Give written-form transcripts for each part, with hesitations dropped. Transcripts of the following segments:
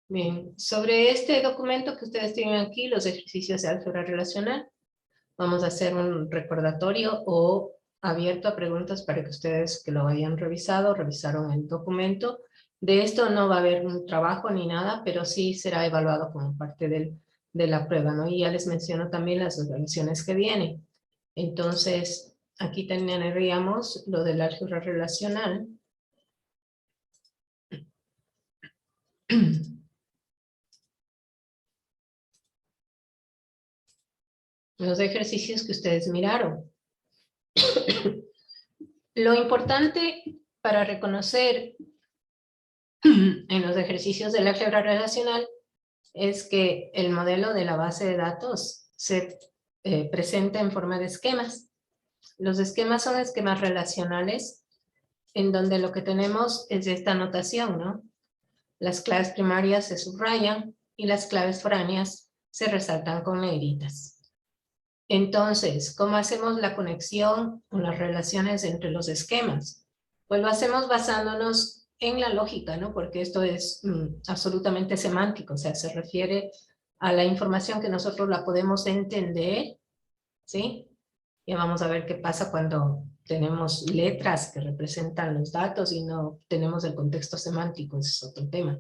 Bien, sobre este documento que ustedes tienen aquí, los ejercicios de álgebra relacional, vamos a hacer un recordatorio o abierto a preguntas para que ustedes que lo hayan revisado, revisaron el documento. De esto no va a haber un trabajo ni nada, pero sí será evaluado como parte de la prueba, ¿no? Y ya les menciono también las evaluaciones que vienen. Entonces, aquí tendríamos lo del álgebra relacional. Los ejercicios que ustedes miraron. Lo importante para reconocer en los ejercicios del álgebra relacional es que el modelo de la base de datos se presenta en forma de esquemas. Los esquemas son esquemas relacionales en donde lo que tenemos es esta notación, ¿no? Las claves primarias se subrayan y las claves foráneas se resaltan con negritas. Entonces, ¿cómo hacemos la conexión o las relaciones entre los esquemas? Pues lo hacemos basándonos en la lógica, ¿no? Porque esto es absolutamente semántico, o sea, se refiere a la información que nosotros la podemos entender, ¿sí? Y vamos a ver qué pasa cuando tenemos letras que representan los datos y no tenemos el contexto semántico, ese es otro tema.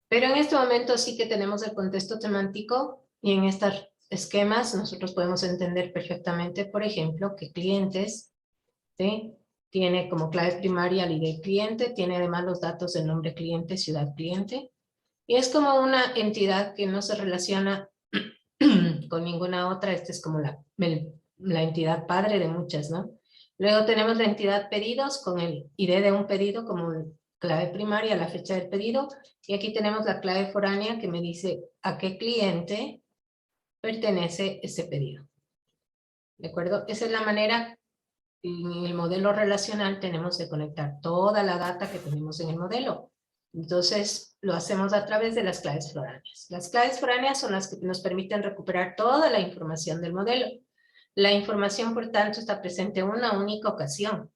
Pero en este momento sí que tenemos el contexto semántico y en estos esquemas nosotros podemos entender perfectamente, por ejemplo, que clientes, ¿sí? Tiene como clave primaria el ID cliente, tiene además los datos del nombre cliente, ciudad cliente, y es como una entidad que no se relaciona con ninguna otra. Esta es como la entidad padre de muchas, ¿no? Luego tenemos la entidad pedidos con el ID de un pedido como clave primaria, la fecha del pedido, y aquí tenemos la clave foránea que me dice a qué cliente pertenece ese pedido. ¿De acuerdo? Esa es la manera, en el modelo relacional tenemos de conectar toda la data que tenemos en el modelo. Entonces, lo hacemos a través de las claves foráneas. Las claves foráneas son las que nos permiten recuperar toda la información del modelo. La información, por tanto, está presente en una única ocasión.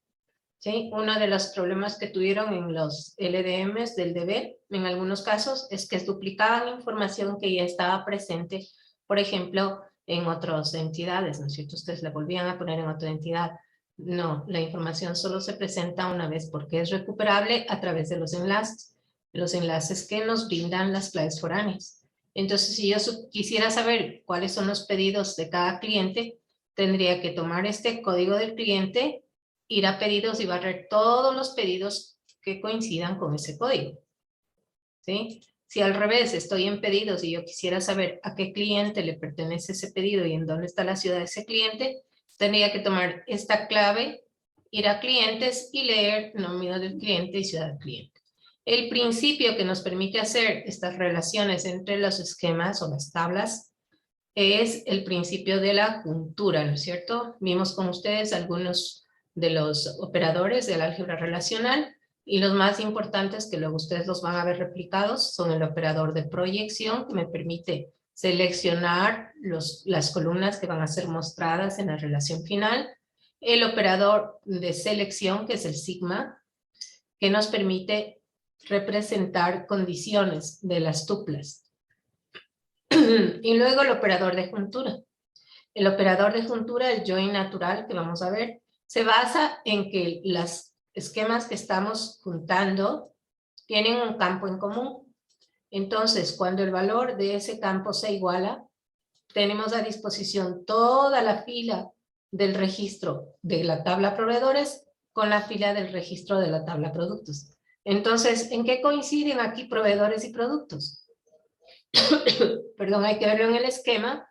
¿Sí? Uno de los problemas que tuvieron en los LDMs del deber, en algunos casos, es que duplicaban información que ya estaba presente, por ejemplo, en otras entidades, ¿no es cierto? Ustedes la volvían a poner en otra entidad. No, la información solo se presenta una vez porque es recuperable a través de los enlaces que nos brindan las claves foráneas. Entonces, si yo quisiera saber cuáles son los pedidos de cada cliente, tendría que tomar este código del cliente, ir a pedidos y barrer todos los pedidos que coincidan con ese código, ¿sí? Si al revés estoy en pedidos y yo quisiera saber a qué cliente le pertenece ese pedido y en dónde está la ciudad de ese cliente, tendría que tomar esta clave, ir a clientes y leer nómina del cliente y ciudad del cliente. El principio que nos permite hacer estas relaciones entre los esquemas o las tablas es el principio de la juntura, ¿no es cierto? Vimos con ustedes algunos de los operadores del álgebra relacional y los más importantes que luego ustedes los van a ver replicados son el operador de proyección que me permite seleccionar las columnas que van a ser mostradas en la relación final, el operador de selección que es el sigma que nos permite representar condiciones de las tuplas. Y luego el operador de juntura. El operador de juntura, el join natural que vamos a ver, se basa en que los esquemas que estamos juntando tienen un campo en común. Entonces, cuando el valor de ese campo se iguala, tenemos a disposición toda la fila del registro de la tabla proveedores con la fila del registro de la tabla productos. Entonces, ¿en qué coinciden aquí proveedores y productos? Perdón, hay que verlo en el esquema.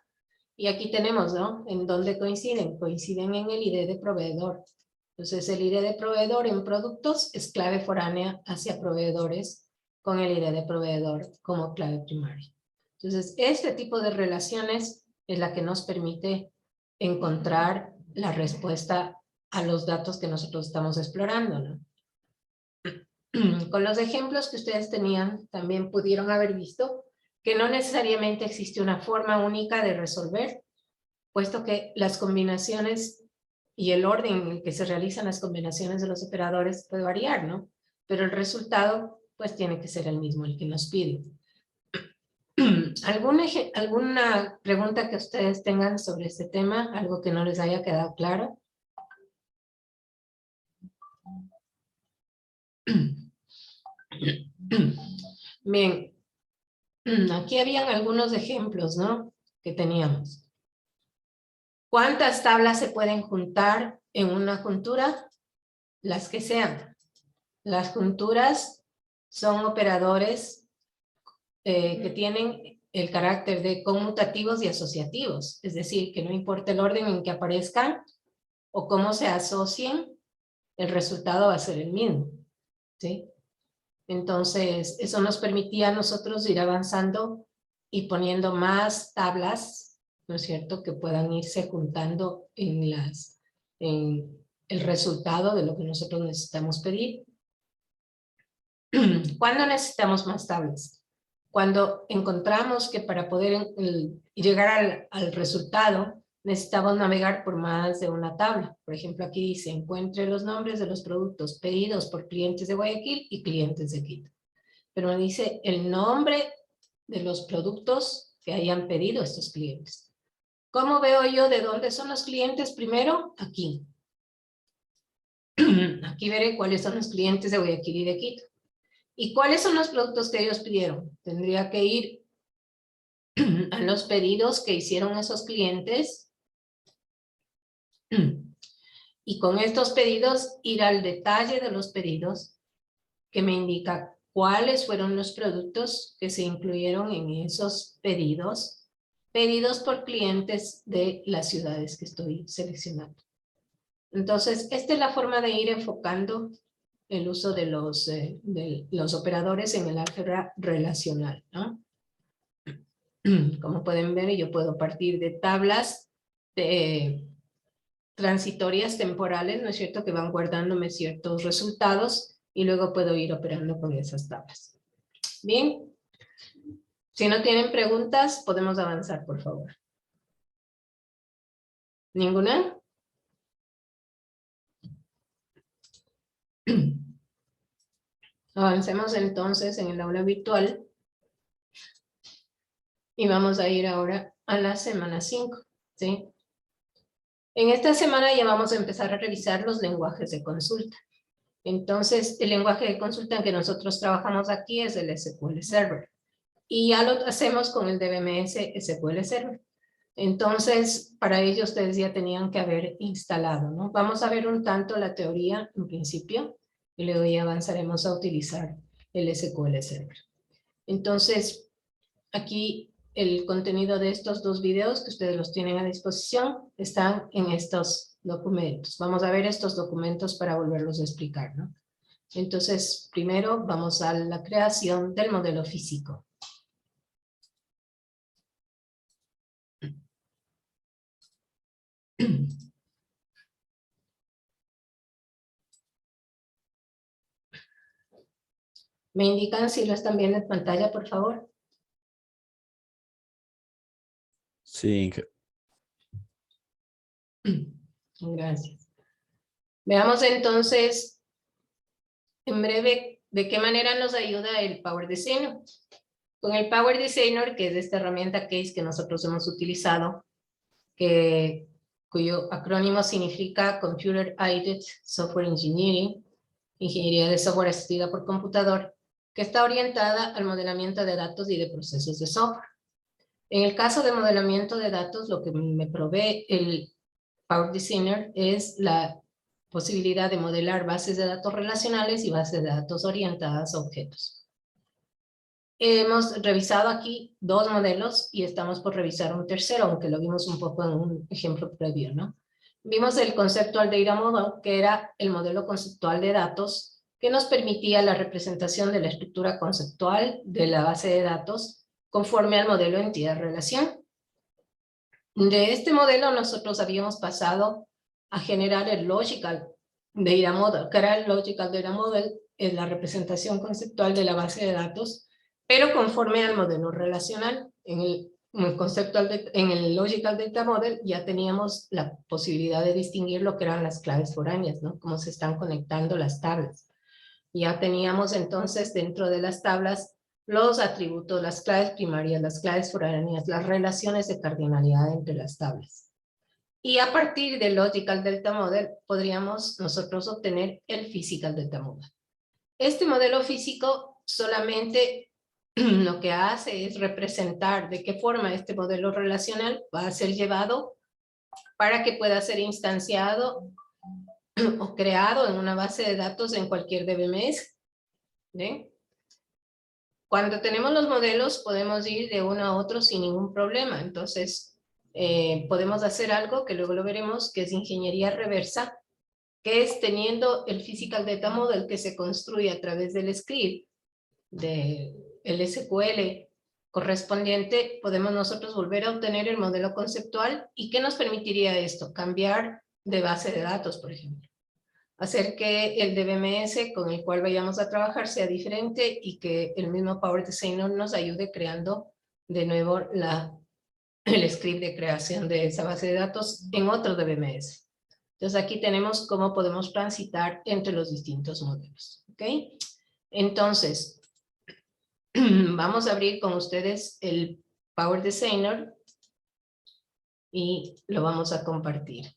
Y aquí tenemos, ¿no? ¿En dónde coinciden? Coinciden en el ID de proveedor. Entonces, el ID de proveedor en productos es clave foránea hacia proveedores con el ID de proveedor como clave primaria. Entonces, este tipo de relaciones es la que nos permite encontrar la respuesta a los datos que nosotros estamos explorando, ¿no? Con los ejemplos que ustedes tenían, también pudieron haber visto que no necesariamente existe una forma única de resolver, puesto que las combinaciones y el orden en el que se realizan las combinaciones de los operadores puede variar, ¿no? Pero el resultado, pues, tiene que ser el mismo, el que nos pide. ¿Alguna pregunta que ustedes tengan sobre este tema? ¿Algo que no les haya quedado claro? Bien, aquí habían algunos ejemplos, ¿no? Que teníamos. ¿Cuántas tablas se pueden juntar en una juntura? Las que sean. Las junturas son operadores que tienen el carácter de conmutativos y asociativos, es decir, que no importa el orden en que aparezcan o cómo se asocien, el resultado va a ser el mismo, ¿sí? Entonces, eso nos permitía a nosotros ir avanzando y poniendo más tablas, ¿no es cierto?, que puedan irse juntando en el resultado de lo que nosotros necesitamos pedir. ¿Cuándo necesitamos más tablas? Cuando encontramos que para poder llegar al resultado necesitamos navegar por más de una tabla. Por ejemplo, aquí dice, encuentre los nombres de los productos pedidos por clientes de Guayaquil y clientes de Quito. Pero me dice el nombre de los productos que hayan pedido estos clientes. ¿Cómo veo yo de dónde son los clientes? Primero, aquí. Aquí veré cuáles son los clientes de Guayaquil y de Quito. ¿Y cuáles son los productos que ellos pidieron? Tendría que ir a los pedidos que hicieron esos clientes y con estos pedidos ir al detalle de los pedidos que me indica cuáles fueron los productos que se incluyeron en esos pedidos, pedidos por clientes de las ciudades que estoy seleccionando. Entonces, esta es la forma de ir enfocando el uso de los operadores en el álgebra relacional, ¿no? Como pueden ver, yo puedo partir de tablas transitorias temporales, ¿no es cierto?, que van guardándome ciertos resultados y luego puedo ir operando con esas tablas. Bien, si no tienen preguntas, podemos avanzar, por favor. ¿Ninguna? Avancemos entonces en el aula virtual y vamos a ir ahora a la semana 5, ¿sí? En esta semana ya vamos a empezar a revisar los lenguajes de consulta. Entonces, el lenguaje de consulta en que nosotros trabajamos aquí es el SQL Server. Y ya lo hacemos con el DBMS SQL Server. Entonces, para ello ustedes ya tenían que haber instalado, ¿no? Vamos a ver un tanto la teoría en principio y luego ya avanzaremos a utilizar el SQL Server. Entonces, aquí el contenido de estos dos videos que ustedes los tienen a disposición están en estos documentos. Vamos a ver estos documentos para volverlos a explicar, ¿no? Entonces, primero vamos a la creación del modelo físico. ¿Me indican si lo están viendo en pantalla, por favor? Sí. Gracias. Veamos entonces, en breve, de qué manera nos ayuda el Power Designer. Con el Power Designer, que es esta herramienta Case que nosotros hemos utilizado, cuyo acrónimo significa Computer Aided Software Engineering, Ingeniería de Software Asistida por Computador, que está orientada al modelamiento de datos y de procesos de software. En el caso de modelamiento de datos, lo que me provee el Power Designer es la posibilidad de modelar bases de datos relacionales y bases de datos orientadas a objetos. Hemos revisado aquí dos modelos y estamos por revisar un tercero, aunque lo vimos un poco en un ejemplo previo, ¿no? Vimos el Conceptual Data Model, que era el modelo conceptual de datos que nos permitía la representación de la estructura conceptual de la base de datos conforme al modelo entidad-relación. De este modelo nosotros habíamos pasado a generar el Logical Data Model, que era el Logical Data Model, es la representación conceptual de la base de datos, pero conforme al modelo relacional. En el Logical Data Model ya teníamos la posibilidad de distinguir lo que eran las claves foráneas, ¿no? Cómo se están conectando las tablas. Ya teníamos entonces dentro de las tablas los atributos, las claves primarias, las claves foráneas, las relaciones de cardinalidad entre las tablas. Y a partir del Logical Delta Model podríamos nosotros obtener el Physical Delta Model. Este modelo físico solamente lo que hace es representar de qué forma este modelo relacional va a ser llevado para que pueda ser instanciado o creado en una base de datos en cualquier DBMS. ¿Bien? Cuando tenemos los modelos podemos ir de uno a otro sin ningún problema. Entonces podemos hacer algo que luego lo veremos, que es ingeniería reversa, que es teniendo el Physical Data Model que se construye a través del script del SQL correspondiente, podemos nosotros volver a obtener el modelo conceptual. ¿Y qué nos permitiría esto? Cambiar de base de datos, por ejemplo. Hacer que el DBMS con el cual vayamos a trabajar sea diferente y que el mismo Power Designer nos ayude creando de nuevo el script de creación de esa base de datos en otro DBMS. Entonces aquí tenemos cómo podemos transitar entre los distintos modelos. ¿Ok? Entonces, vamos a abrir con ustedes el Power Designer y lo vamos a compartir.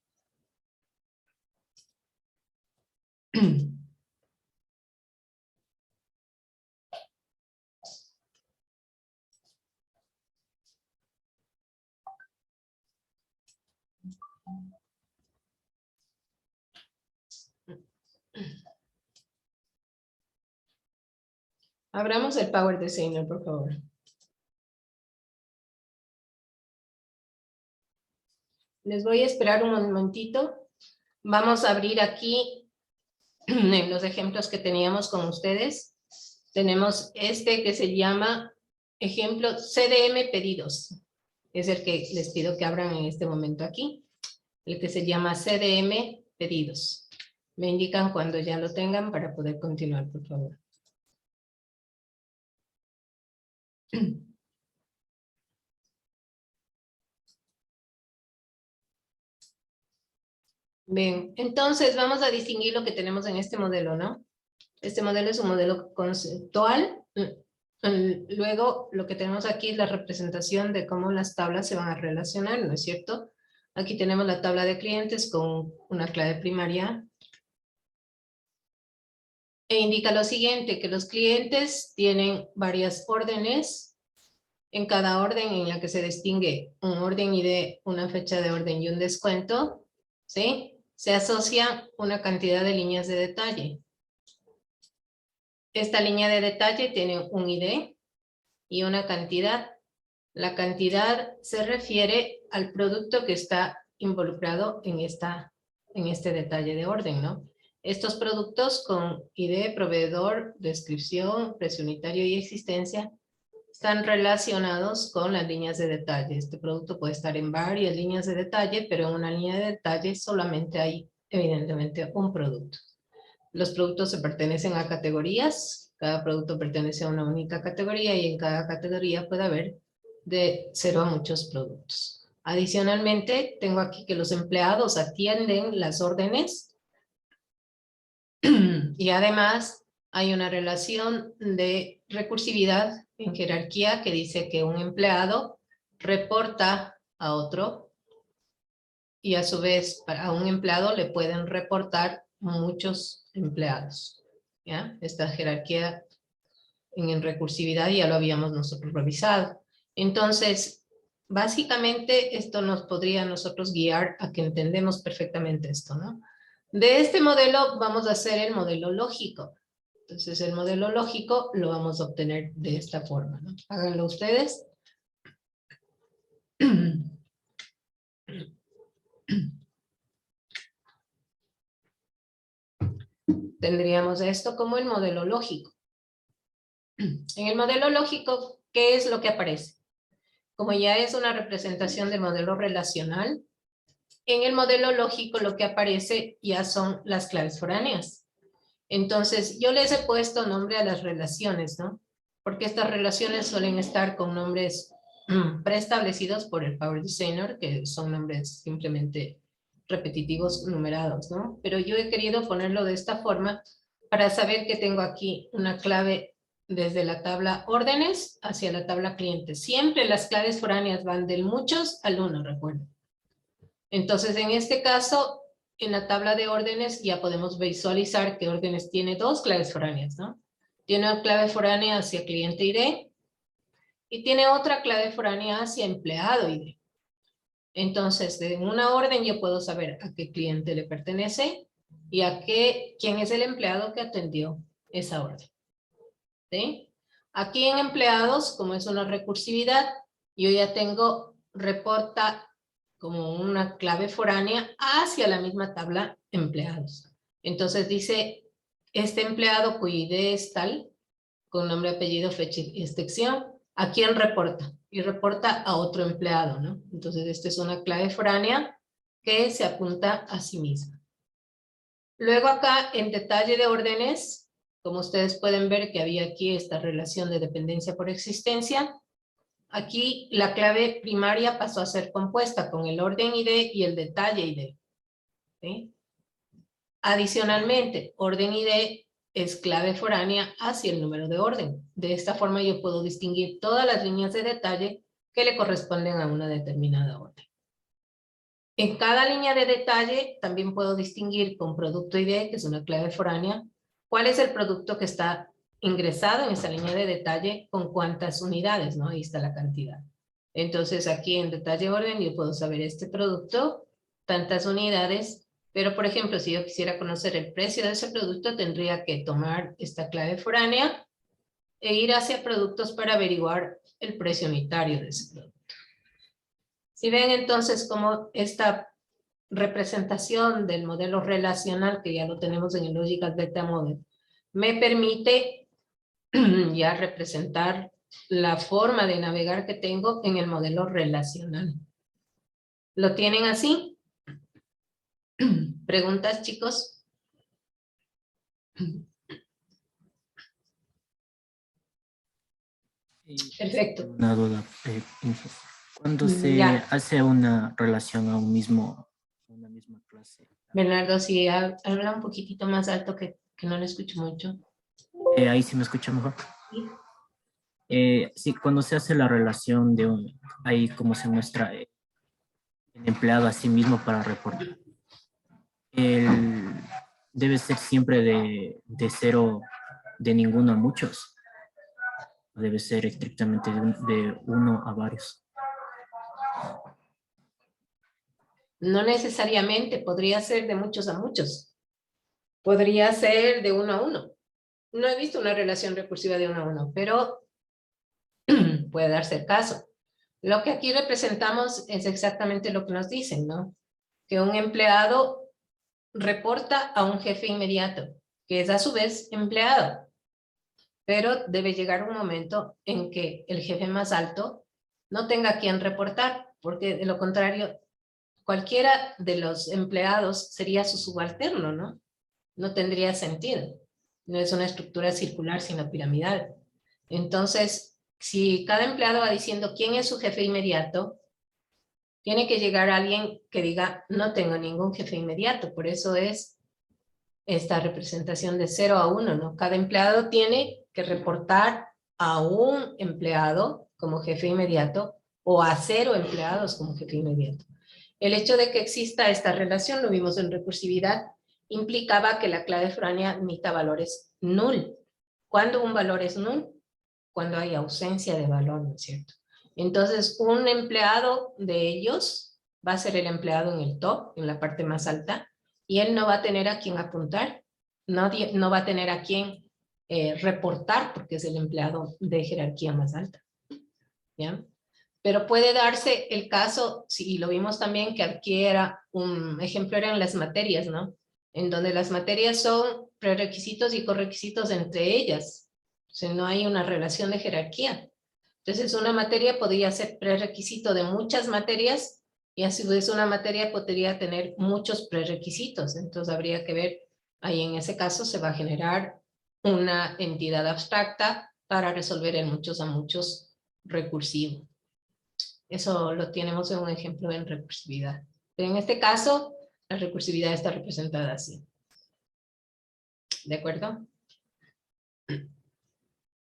Abramos el Power Designer, por favor. Les voy a esperar un momentito. Vamos a abrir aquí en los ejemplos que teníamos con ustedes. Tenemos este que se llama ejemplo CDM pedidos. Es el que les pido que abran en este momento aquí. El que se llama CDM pedidos. Me indican cuando ya lo tengan para poder continuar, por favor. Bien, entonces vamos a distinguir lo que tenemos en este modelo, ¿no? Este modelo es un modelo conceptual. Luego lo que tenemos aquí es la representación de cómo las tablas se van a relacionar, ¿no es cierto? Aquí tenemos la tabla de clientes con una clave primaria. E indica lo siguiente, que los clientes tienen varias órdenes. En cada orden en la que se distingue un orden ID, una fecha de orden y un descuento, ¿sí? Se asocia una cantidad de líneas de detalle. Esta línea de detalle tiene un ID y una cantidad. La cantidad se refiere al producto que está involucrado en este detalle de orden, ¿no? Estos productos con ID, proveedor, descripción, precio unitario y existencia están relacionados con las líneas de detalle. Este producto puede estar en varias líneas de detalle, pero en una línea de detalle solamente hay, evidentemente, un producto. Los productos se pertenecen a categorías. Cada producto pertenece a una única categoría y en cada categoría puede haber de 0 a muchos productos. Adicionalmente, tengo aquí que los empleados atienden las órdenes y además hay una relación de recursividad en jerarquía que dice que un empleado reporta a otro y a su vez a un empleado le pueden reportar muchos empleados. ¿Ya? Esta jerarquía en recursividad ya lo habíamos nosotros revisado. Entonces, básicamente esto nos podría a nosotros guiar a que entendemos perfectamente esto, ¿no? De este modelo vamos a hacer el modelo lógico. Entonces el modelo lógico lo vamos a obtener de esta forma, ¿no? Háganlo ustedes. Tendríamos esto como el modelo lógico. En el modelo lógico, ¿qué es lo que aparece? Como ya es una representación del modelo relacional, en el modelo lógico lo que aparece ya son las claves foráneas. Entonces, yo les he puesto nombre a las relaciones, ¿no? Porque estas relaciones suelen estar con nombres preestablecidos por el Power Designer, que son nombres simplemente repetitivos numerados, ¿no? Pero yo he querido ponerlo de esta forma para saber que tengo aquí una clave desde la tabla órdenes hacia la tabla clientes. Siempre las claves foráneas van del muchos al 1, recuerden. Entonces, en este caso, en la tabla de órdenes ya podemos visualizar que órdenes tiene dos claves foráneas, ¿no? Tiene una clave foránea hacia cliente ID y tiene otra clave foránea hacia empleado ID. Entonces, en una orden yo puedo saber a qué cliente le pertenece y quién es el empleado que atendió esa orden. ¿Sí? Aquí en empleados, como es una recursividad, yo ya tengo reporta como una clave foránea hacia la misma tabla empleados. Entonces dice, este empleado cuyo ID es tal, con nombre, apellido, fecha y extensión, ¿a quién reporta? Y reporta a otro empleado, ¿no? Entonces esta es una clave foránea que se apunta a sí misma. Luego acá en detalle de órdenes, como ustedes pueden ver que había aquí esta relación de dependencia por existencia, aquí la clave primaria pasó a ser compuesta con el orden ID y el detalle ID. ¿Sí? Adicionalmente, orden ID es clave foránea hacia el número de orden. De esta forma yo puedo distinguir todas las líneas de detalle que le corresponden a una determinada orden. En cada línea de detalle también puedo distinguir con producto ID, que es una clave foránea, cuál es el producto que está ingresado en esa línea de detalle con cuántas unidades, ¿no? Ahí está la cantidad. Entonces aquí en detalle orden yo puedo saber este producto, tantas unidades, pero por ejemplo si yo quisiera conocer el precio de ese producto tendría que tomar esta clave foránea e ir hacia productos para averiguar el precio unitario de ese producto. Si ven entonces cómo esta representación del modelo relacional, que ya lo tenemos en el Logical Data Model, me permite ya representar la forma de navegar que tengo en el modelo relacional. ¿Lo tienen así? ¿Preguntas, chicos? Perfecto. Una duda. Cuando se Ya. hace una relación a una misma clase. Bernardo, si habla un poquitito más alto que no le escucho mucho. Ahí sí me escucha mejor. ¿Sí? Sí, cuando se hace la relación ahí como se muestra el empleado a sí mismo para reportar. Debe ser siempre de cero, de ninguno a muchos. Debe ser estrictamente de uno a varios. No necesariamente, podría ser de muchos a muchos. Podría ser de uno a uno. No he visto una relación recursiva de uno a uno, pero puede darse el caso. Lo que aquí representamos es exactamente lo que nos dicen, ¿no? Que un empleado reporta a un jefe inmediato, que es a su vez empleado. Pero debe llegar un momento en que el jefe más alto no tenga a quien reportar, porque de lo contrario, cualquiera de los empleados sería su subalterno, ¿no? No tendría sentido. No es una estructura circular, sino piramidal. Entonces, si cada empleado va diciendo quién es su jefe inmediato, tiene que llegar alguien que diga, no tengo ningún jefe inmediato. Por eso es esta representación de 0 a 1, ¿no? Cada empleado tiene que reportar a un empleado como jefe inmediato o a 0 empleados como jefe inmediato. El hecho de que exista esta relación, lo vimos en recursividad, implicaba que la clave foránea admita valores null. ¿Cuándo un valor es null? Cuando hay ausencia de valor, ¿no es cierto? Entonces, un empleado de ellos va a ser el empleado en el top, en la parte más alta, y él no va a tener a quien apuntar, no va a tener a quien reportar, porque es el empleado de jerarquía más alta. ¿Ya? Pero puede darse el caso, y lo vimos también, que aquí era un ejemplo, eran las materias, ¿no? En donde las materias son prerequisitos y correquisitos entre ellas. O sea, no hay una relación de jerarquía. Entonces, una materia podría ser prerequisito de muchas materias y a su vez una materia podría tener muchos prerequisitos. Entonces, habría que ver, ahí en ese caso se va a generar una entidad abstracta para resolver el muchos a muchos recursivo. Eso lo tenemos en un ejemplo en recursividad. Pero en este caso, la recursividad está representada así. ¿De acuerdo?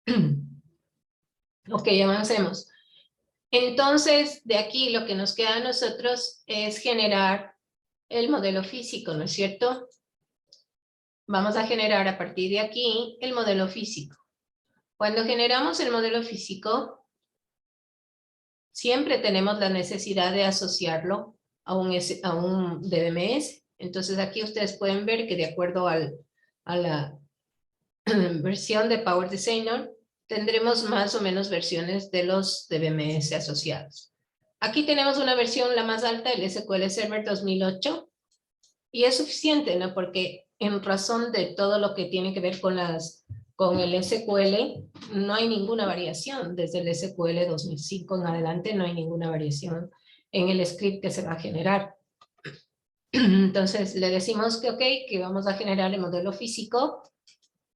Ok, avancemos. Entonces, de aquí lo que nos queda a nosotros es generar el modelo físico, ¿no es cierto? Vamos a generar a partir de aquí el modelo físico. Cuando generamos el modelo físico, siempre tenemos la necesidad de asociarlo a un DBMS. Entonces aquí ustedes pueden ver que de acuerdo a la versión de Power Designer, tendremos más o menos versiones de los DBMS asociados. Aquí tenemos una versión, la más alta, el SQL Server 2008, y es suficiente, ¿no? Porque en razón de todo lo que tiene que ver con el SQL, no hay ninguna variación. Desde el SQL 2005 en adelante no hay ninguna variación en el script que se va a generar. Entonces le decimos que ok, que vamos a generar el modelo físico,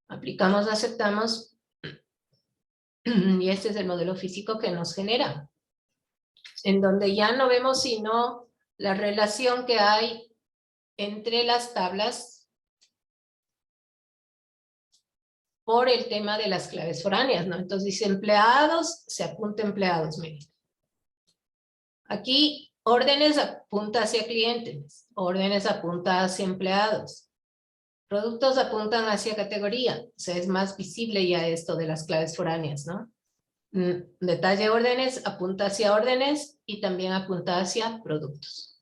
aplicamos, aceptamos, y este es el modelo físico que nos genera, en donde ya no vemos sino la relación que hay entre las tablas por el tema de las claves foráneas, ¿no? Entonces dice empleados, se apunta empleados, miren. Aquí órdenes apunta hacia clientes, órdenes apunta hacia empleados, productos apuntan hacia categoría, o sea, es más visible ya esto de las claves foráneas, ¿no? Detalle órdenes apunta hacia órdenes y también apunta hacia productos.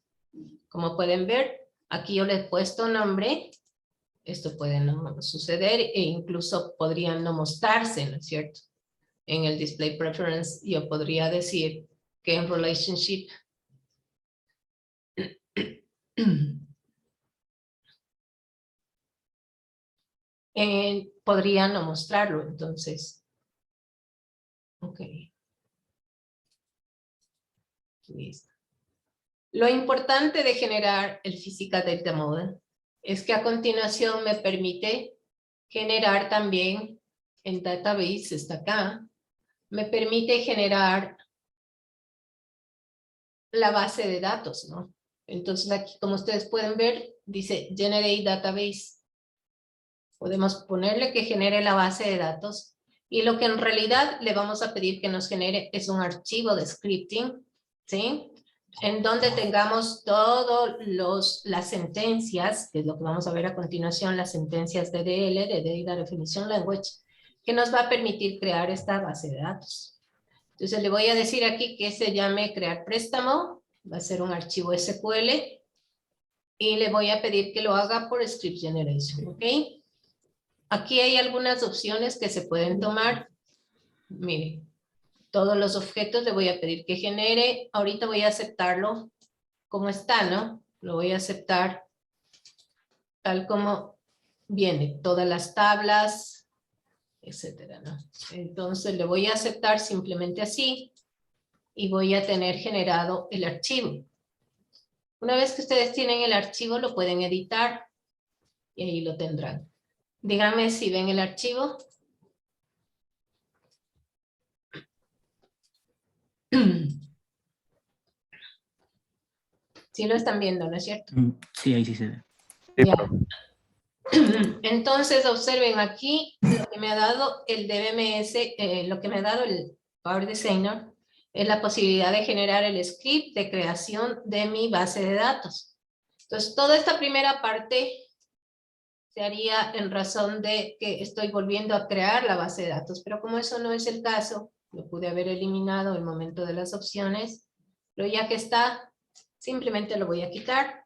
Como pueden ver, aquí yo le he puesto nombre. Esto puede no suceder e incluso podrían no mostrarse, ¿no es cierto? En el display preference yo podría decir que en relationship podría no mostrarlo, entonces. Ok. Listo. Lo importante de generar el Physical Data Model es que a continuación me permite generar también en Database, está acá, me permite generar la base de datos, ¿no? Entonces aquí, como ustedes pueden ver, dice Generate Database. Podemos ponerle que genere la base de datos y lo que en realidad le vamos a pedir que nos genere es un archivo de scripting, ¿sí? En donde tengamos todas las sentencias, que es lo que vamos a ver a continuación, las sentencias de DL, de Data Definition Language, que nos va a permitir crear esta base de datos. Entonces le voy a decir aquí que se llame crear préstamo, va a ser un archivo SQL, y le voy a pedir que lo haga por script generation, ¿ok? Aquí hay algunas opciones que se pueden tomar. Miren, todos los objetos le voy a pedir que genere. Ahorita voy a aceptarlo como está, ¿no? Lo voy a aceptar tal como viene. Todas las tablas, etcétera, ¿no? Entonces le voy a aceptar simplemente así y voy a tener generado el archivo. Una vez que ustedes tienen el archivo, lo pueden editar y ahí lo tendrán. Díganme si ven el archivo. Sí lo están viendo, ¿no es cierto? Sí, ahí sí se ve. Ya. Entonces observen aquí lo que me ha dado el DBMS, lo que me ha dado el Power Designer, es la posibilidad de generar el script de creación de mi base de datos. Entonces toda esta primera parte se haría en razón de que estoy volviendo a crear la base de datos, pero como eso no es el caso, lo pude haber eliminado en el momento de las opciones, pero ya que está, simplemente lo voy a quitar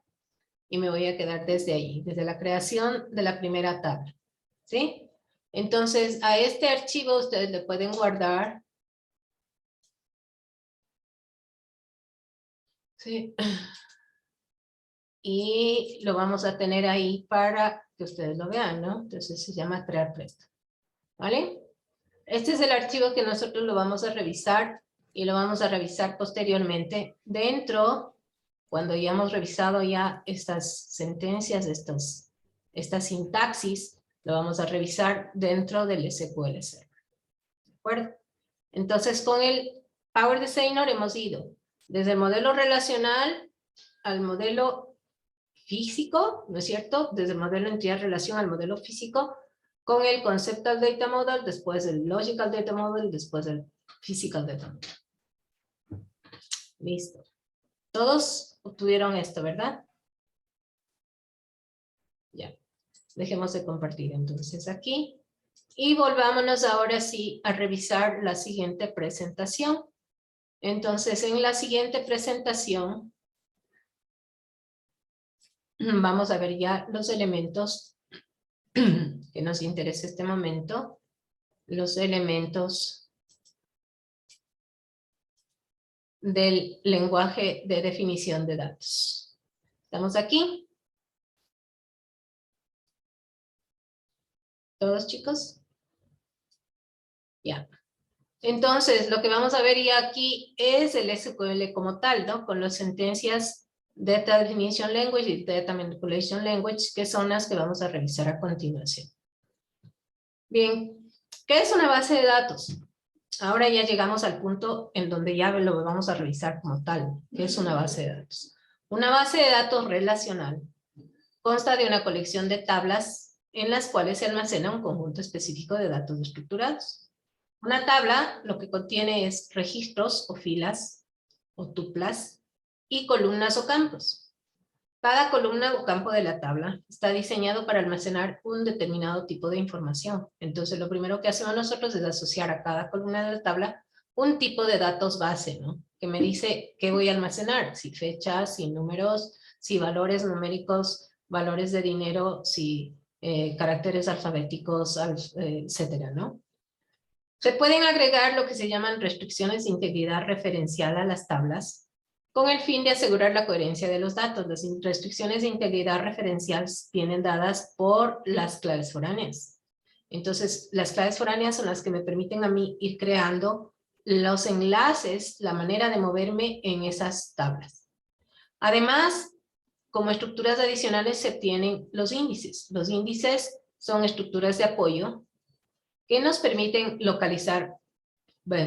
y me voy a quedar desde ahí, desde la creación de la primera tabla, ¿sí? Entonces, a este archivo ustedes le pueden guardar, ¿sí? Y lo vamos a tener ahí para que ustedes lo vean, ¿no? Entonces se llama crear préstamo, ¿vale? Este es el archivo que nosotros lo vamos a revisar y lo vamos a revisar posteriormente dentro, cuando ya hemos revisado ya estas sentencias, esta sintaxis, lo vamos a revisar dentro del SQL Server. ¿De acuerdo? Entonces con el Power Designer hemos ido desde el modelo relacional al modelo físico, ¿no es cierto? Desde el modelo entidad relación al modelo físico, con el Conceptual Data Model, después el Logical Data Model, después el Physical Data Model. Listo. Todos obtuvieron esto, ¿verdad? Ya. Dejemos de compartir entonces aquí. Y volvámonos ahora sí a revisar la siguiente presentación. Entonces, en la siguiente presentación, vamos a ver ya los elementos que nos interesa este momento. Los elementos del lenguaje de definición de datos. ¿Estamos aquí? ¿Todos, chicos? Ya. Entonces, lo que vamos a ver ya aquí es el SQL como tal, ¿no? Con las sentencias Data Definition Language y Data Manipulation Language, que son las que vamos a revisar a continuación. Bien, ¿qué es una base de datos? Ahora ya llegamos al punto en donde ya lo vamos a revisar como tal. ¿Qué es una base de datos? Una base de datos relacional consta de una colección de tablas en las cuales se almacena un conjunto específico de datos estructurados. Una tabla lo que contiene es registros o filas o tuplas y columnas o campos. Cada columna o campo de la tabla está diseñado para almacenar un determinado tipo de información. Entonces, lo primero que hacemos nosotros es asociar a cada columna de la tabla un tipo de datos base, ¿no? Que me dice qué voy a almacenar, si fechas, si números, si valores numéricos, valores de dinero, si caracteres alfabéticos, etcétera, ¿no? Se pueden agregar lo que se llaman restricciones de integridad referencial a las tablas, con el fin de asegurar la coherencia de los datos. Las restricciones de integridad referencial vienen dadas por las claves foráneas. Entonces, las claves foráneas son las que me permiten a mí ir creando los enlaces, la manera de moverme en esas tablas. Además, como estructuras adicionales se obtienen los índices. Los índices son estructuras de apoyo que nos permiten localizar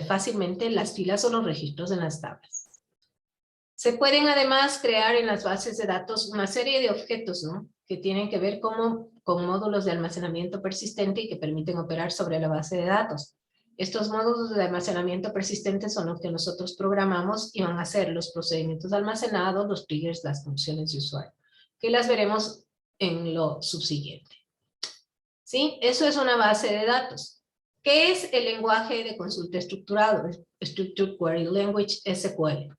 fácilmente las filas o los registros en las tablas. Se pueden además crear en las bases de datos una serie de objetos, ¿no? Que tienen que ver con módulos de almacenamiento persistente y que permiten operar sobre la base de datos. Estos módulos de almacenamiento persistente son los que nosotros programamos y van a ser los procedimientos almacenados, los triggers, las funciones de usuario, que las veremos en lo subsiguiente. ¿Sí? Eso es una base de datos. ¿Qué es el lenguaje de consulta estructurado? Structured Query Language, SQL.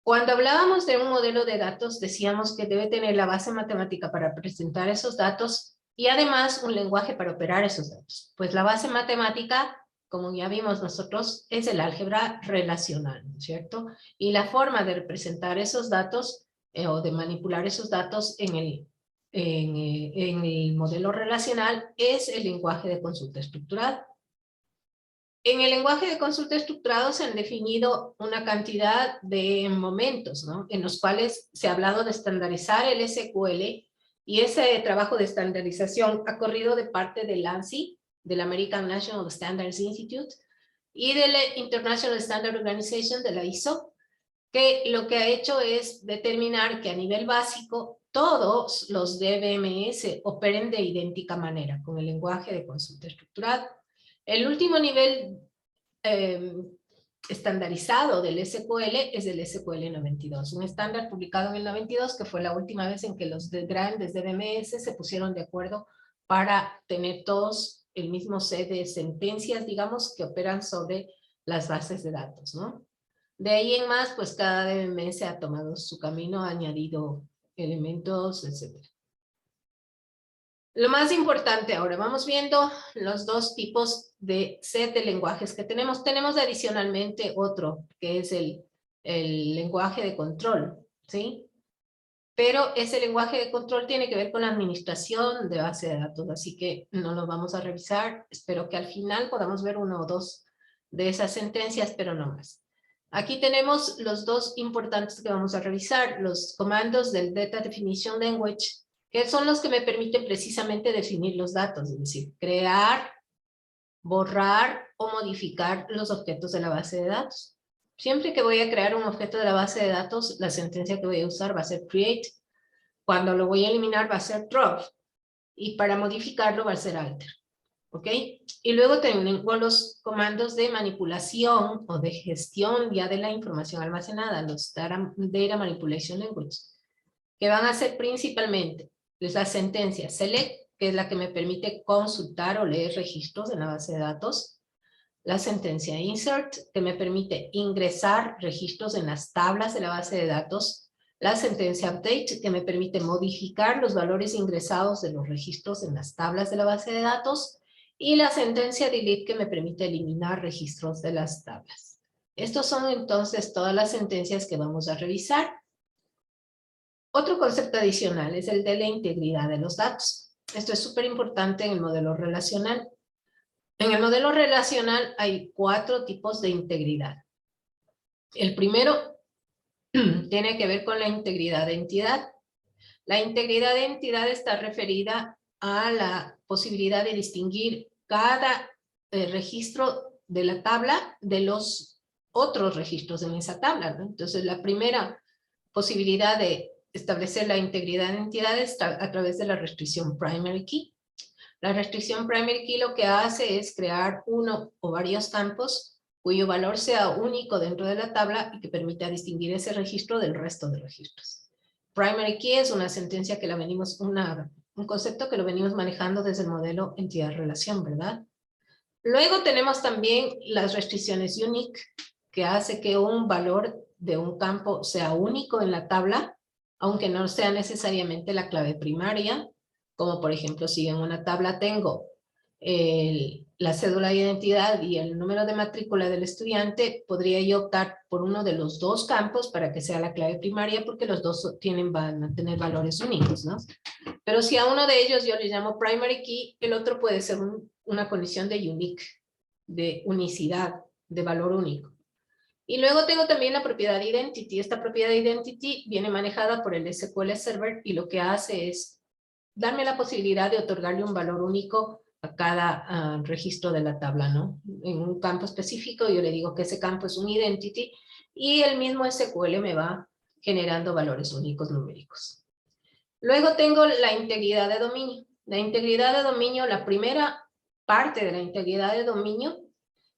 Cuando hablábamos de un modelo de datos, decíamos que debe tener la base matemática para presentar esos datos y además un lenguaje para operar esos datos. Pues la base matemática, como ya vimos nosotros, es el álgebra relacional, ¿no es cierto? Y la forma de representar esos datos o de manipular esos datos en el modelo relacional es el lenguaje de consulta estructurada. En el lenguaje de consulta estructurado se han definido una cantidad de momentos, ¿no? En los cuales se ha hablado de estandarizar el SQL y ese trabajo de estandarización ha corrido de parte del ANSI, del American National Standards Institute, y de la International Standard Organization, de la ISO, que lo que ha hecho es determinar que a nivel básico todos los DBMS operen de idéntica manera con el lenguaje de consulta estructurada. El último nivel estandarizado del SQL es el SQL 92, un estándar publicado en el 92 que fue la última vez en que los grandes DBMS se pusieron de acuerdo para tener todos el mismo set de sentencias, digamos, que operan sobre las bases de datos, ¿no? De ahí en más, pues cada DBMS ha tomado su camino, ha añadido elementos, etc. Lo más importante ahora, vamos viendo los dos tipos de set de lenguajes que tenemos. Tenemos adicionalmente otro, que es el lenguaje de control, ¿sí? Pero ese lenguaje de control tiene que ver con la administración de base de datos, así que no lo vamos a revisar. Espero que al final podamos ver uno o dos de esas sentencias, pero no más. Aquí tenemos los dos importantes que vamos a revisar, los comandos del Data Definition Language, que son los que me permiten precisamente definir los datos, es decir, crear, borrar o modificar los objetos de la base de datos. Siempre que voy a crear un objeto de la base de datos, la sentencia que voy a usar va a ser create. Cuando lo voy a eliminar va a ser drop. y para modificarlo va a ser alter. ¿Ok? Y luego tengo los comandos de manipulación o de gestión ya de la información almacenada, los Data Manipulation Language, que van a ser principalmente la sentencia select, que es la que me permite consultar o leer registros en la base de datos, la sentencia insert, que me permite ingresar registros en las tablas de la base de datos, la sentencia update, que me permite modificar los valores ingresados de los registros en las tablas de la base de datos, y la sentencia delete, que me permite eliminar registros de las tablas. Estos son entonces todas las sentencias que vamos a revisar. Otro concepto adicional es el de la integridad de los datos. Esto es súper importante en el modelo relacional. En el modelo relacional hay 4 tipos de integridad. El primero tiene que ver con la integridad de entidad. La integridad de entidad está referida a la posibilidad de distinguir cada registro de la tabla de los otros registros en esa tabla, ¿no? Entonces, la primera posibilidad de establecer la integridad de entidad está a través de la restricción primary key. La restricción primary key lo que hace es crear uno o varios campos cuyo valor sea único dentro de la tabla y que permita distinguir ese registro del resto de registros. Primary key es una sentencia que un concepto que lo venimos manejando desde el modelo entidad-relación, ¿verdad? Luego tenemos también las restricciones unique, que hace que un valor de un campo sea único en la tabla, aunque no sea necesariamente la clave primaria, como por ejemplo si en una tabla tengo la cédula de identidad y el número de matrícula del estudiante, podría yo optar por uno de los dos campos para que sea la clave primaria, porque los dos van a tener valores únicos, ¿no? Pero si a uno de ellos yo le llamo primary key, el otro puede ser una condición de unique, de unicidad, de valor único. Y luego tengo también la propiedad identity. Esta propiedad identity viene manejada por el SQL Server y lo que hace es darme la posibilidad de otorgarle un valor único a cada registro de la tabla, ¿no? En un campo específico yo le digo que ese campo es un identity y el mismo SQL me va generando valores únicos numéricos. Luego tengo la integridad de dominio. La integridad de dominio, la primera parte de la integridad de dominio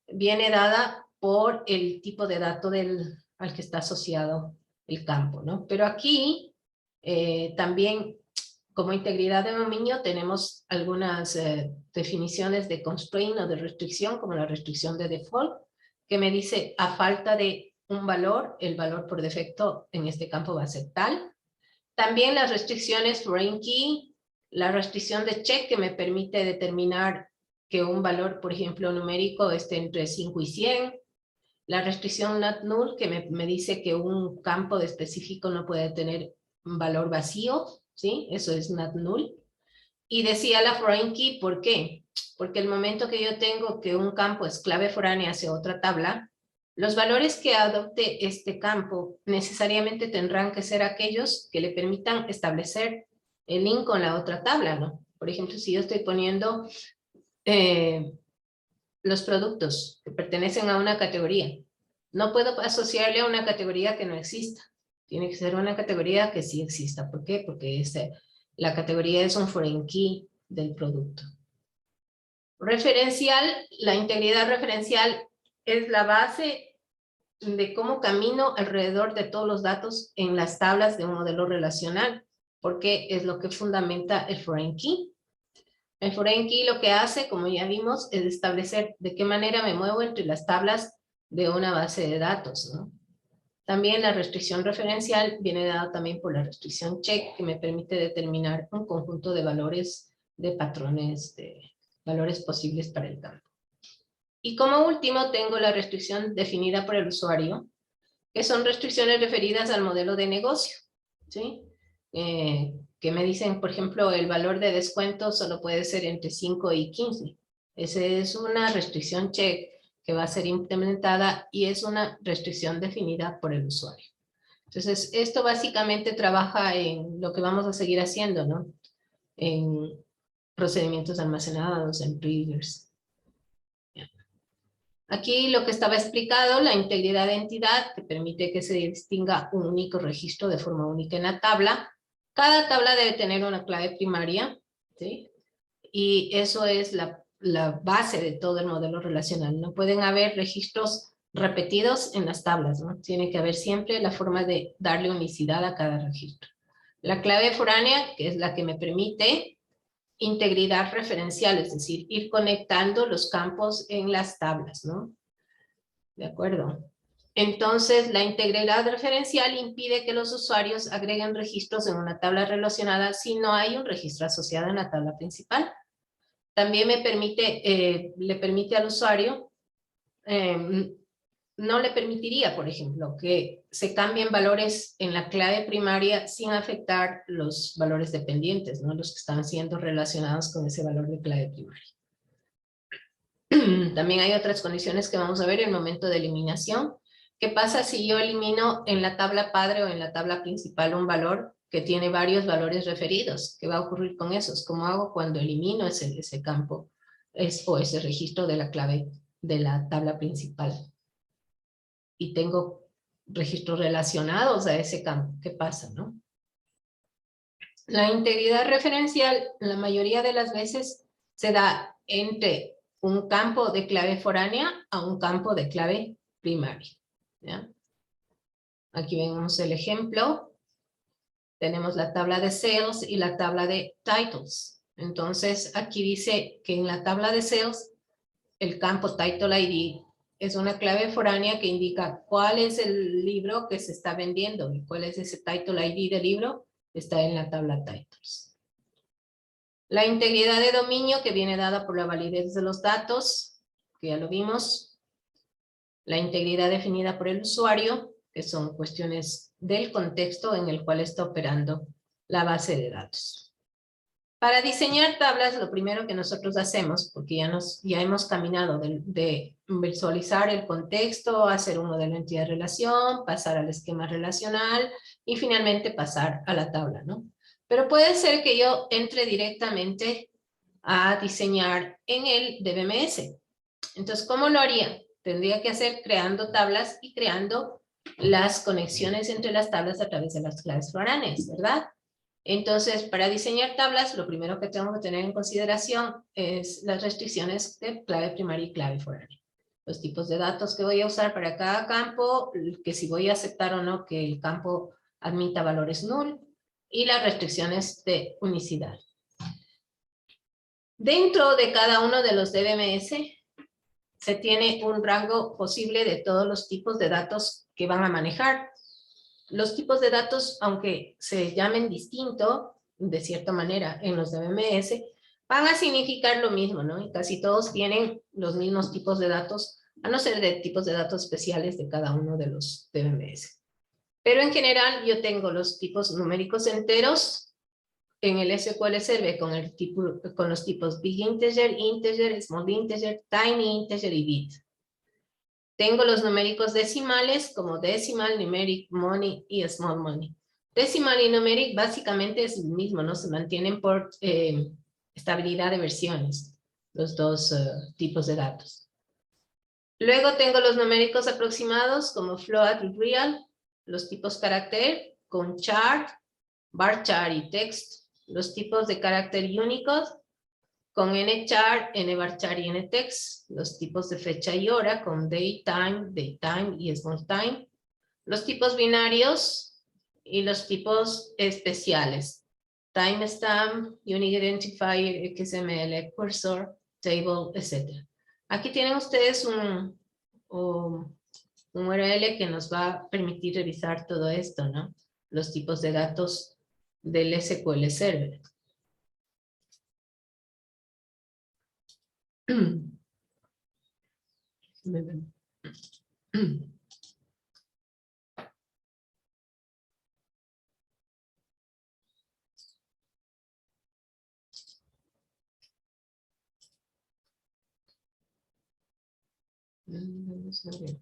viene dada por el tipo de dato al que está asociado el campo, ¿no? Pero aquí también como integridad de dominio tenemos algunas definiciones de constraint o de restricción, como la restricción de default, que me dice a falta de un valor, el valor por defecto en este campo va a ser tal. También las restricciones foreign key, la restricción de check que me permite determinar que un valor, por ejemplo, numérico esté entre 5 y 100. La restricción not null que me dice que un campo específico no puede tener un valor vacío, ¿sí? Eso es not null. Y decía la foreign key, ¿por qué? Porque el momento que yo tengo que un campo es clave foránea hacia otra tabla, los valores que adopte este campo necesariamente tendrán que ser aquellos que le permitan establecer el link con la otra tabla, ¿no? Por ejemplo, si yo estoy poniendo los productos que pertenecen a una categoría, no puedo asociarle a una categoría que no exista. Tiene que ser una categoría que sí exista. ¿Por qué? Porque la categoría es un foreign key del producto. Referencial, la integridad referencial es la base de cómo camino alrededor de todos los datos en las tablas de un modelo relacional, porque es lo que fundamenta el foreign key. El foreign key lo que hace, como ya vimos, es establecer de qué manera me muevo entre las tablas de una base de datos, ¿no? También la restricción referencial viene dada también por la restricción check, que me permite determinar un conjunto de valores, de patrones, de valores posibles para el campo. Y como último tengo la restricción definida por el usuario, que son restricciones referidas al modelo de negocio, ¿sí? Que me dicen, por ejemplo, el valor de descuento solo puede ser entre 5 y 15. Esa es una restricción check que va a ser implementada y es una restricción definida por el usuario. Entonces, esto básicamente trabaja en lo que vamos a seguir haciendo, ¿no? En procedimientos almacenados, en triggers. Aquí lo que estaba explicado, la integridad de entidad, que permite que se distinga un único registro de forma única en la tabla. Cada tabla debe tener una clave primaria. ¿sí? Y eso es la base de todo el modelo relacional. No pueden haber registros repetidos en las tablas, ¿no? Tiene que haber siempre la forma de darle unicidad a cada registro. La clave foránea, que es la que me permite integridad referencial, es decir, ir conectando los campos en las tablas, ¿no? ¿De acuerdo? Entonces, la integridad referencial impide que los usuarios agreguen registros en una tabla relacionada si no hay un registro asociado en la tabla principal. También me permite, le permite al usuario, no le permitiría, por ejemplo, que se cambien valores en la clave primaria sin afectar los valores dependientes, ¿no? Los que están siendo relacionados con ese valor de clave primaria. También hay otras condiciones que vamos a ver en el momento de eliminación. ¿Qué pasa si yo elimino en la tabla padre o en la tabla principal un valor que tiene varios valores referidos? ¿Qué va a ocurrir con esos? ¿Cómo hago cuando elimino ese campo o ese registro de la clave de la tabla principal? Y tengo registros relacionados a ese campo. ¿Qué pasa, no? La integridad referencial, la mayoría de las veces, se da entre un campo de clave foránea a un campo de clave primaria, ¿ya? Aquí vemos el ejemplo. Tenemos la tabla de sales y la tabla de titles. Entonces, aquí dice que en la tabla de sales, el campo title ID es una clave foránea que indica cuál es el libro que se está vendiendo y cuál es ese title ID del libro, está en la tabla titles. La integridad de dominio, que viene dada por la validez de los datos, que ya lo vimos. La integridad definida por el usuario, que son cuestiones del contexto en el cual está operando la base de datos. Para diseñar tablas, lo primero que nosotros hacemos, porque ya hemos caminado de visualizar el contexto, hacer un modelo de entidad de relación, pasar al esquema relacional y finalmente pasar a la tabla, ¿no? Pero puede ser que yo entre directamente a diseñar en el DBMS. Entonces, ¿cómo lo haría? Tendría que hacer creando tablas y creando las conexiones entre las tablas a través de las claves foráneas, ¿verdad? Entonces, para diseñar tablas, lo primero que tengo que tener en consideración es las restricciones de clave primaria y clave foránea. Los tipos de datos que voy a usar para cada campo, que si voy a aceptar o no que el campo admita valores null, y las restricciones de unicidad. Dentro de cada uno de los DBMS, se tiene un rango posible de todos los tipos de datos que van a manejar. Los tipos de datos, aunque se llamen distinto, de cierta manera, en los DBMS, van a significar lo mismo, ¿no? Y casi todos tienen los mismos tipos de datos, a no ser de tipos de datos especiales de cada uno de los DBMS. Pero en general, yo tengo los tipos numéricos enteros en el SQL Server con los tipos big integer, integer, small integer, tiny integer y bit. Tengo los numéricos decimales como decimal, numeric, money y small money. Decimal y numeric básicamente es el mismo, ¿no? Se mantienen por estabilidad de versiones, los dos tipos de datos. Luego tengo los numéricos aproximados como float y real, los tipos carácter con char, varchar y text, los tipos de carácter únicos con nchar, nvarchar y ntext, los tipos de fecha y hora con daytime, daytime y small time, los tipos binarios y los tipos especiales, timestamp, unique identifier, XML, cursor, table, etc. Aquí tienen ustedes un URL que nos va a permitir revisar todo esto, ¿no? Los tipos de datos del SQL Server. Vamos a ver.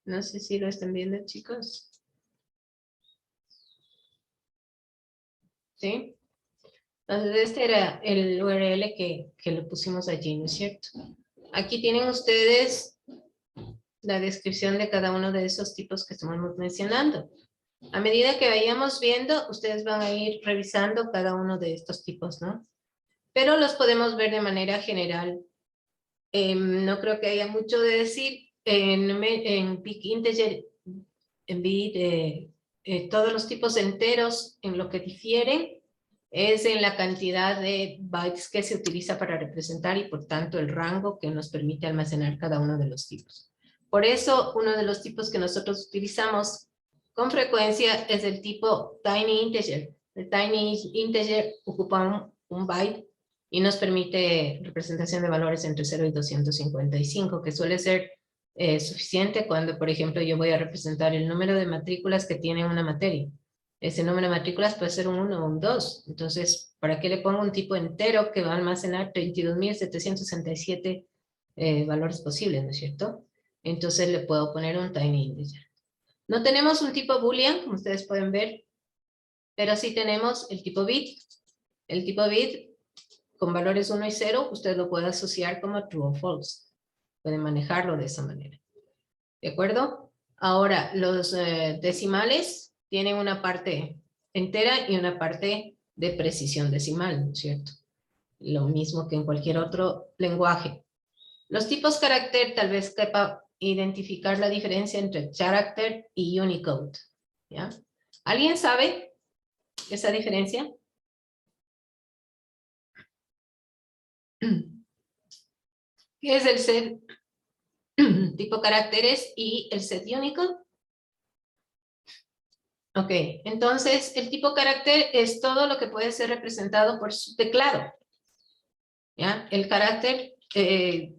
No sé si lo están viendo, chicos. ¿sí? Entonces este era el URL que le pusimos allí, ¿no es cierto? Aquí tienen ustedes la descripción de cada uno de esos tipos que estamos mencionando. A medida que vayamos viendo, ustedes van a ir revisando cada uno de estos tipos, ¿no? Pero los podemos ver de manera general. No creo que haya mucho de decir. En big integer, en bit, todos los tipos enteros en lo que difieren es en la cantidad de bytes que se utiliza para representar y por tanto el rango que nos permite almacenar cada uno de los tipos. Por eso uno de los tipos que nosotros utilizamos con frecuencia es el tipo tiny integer. El tiny integer ocupa un byte y nos permite representación de valores entre 0 y 255, que suele ser suficiente cuando, por ejemplo, yo voy a representar el número de matrículas que tiene una materia. Ese número de matrículas puede ser un 1 o un 2. Entonces, ¿para qué le pongo un tipo entero que va a almacenar 32.767 valores posibles, ¿no es cierto? Entonces le puedo poner un tiny integer. No tenemos un tipo boolean, como ustedes pueden ver, pero sí tenemos el tipo bit. El tipo bit con valores 1 y 0, usted lo puede asociar como true o false. Pueden manejarlo de esa manera. ¿De acuerdo? Ahora, los decimales tienen una parte entera y una parte de precisión decimal, ¿no es cierto? Lo mismo que en cualquier otro lenguaje. Los tipos carácter tal vez quepa identificar la diferencia entre character y Unicode. ¿Ya? ¿Alguien sabe esa diferencia? ¿Qué es el set tipo caracteres y el set Unicode? Ok, entonces el tipo carácter es todo lo que puede ser representado por su teclado. ¿Ya? El carácter,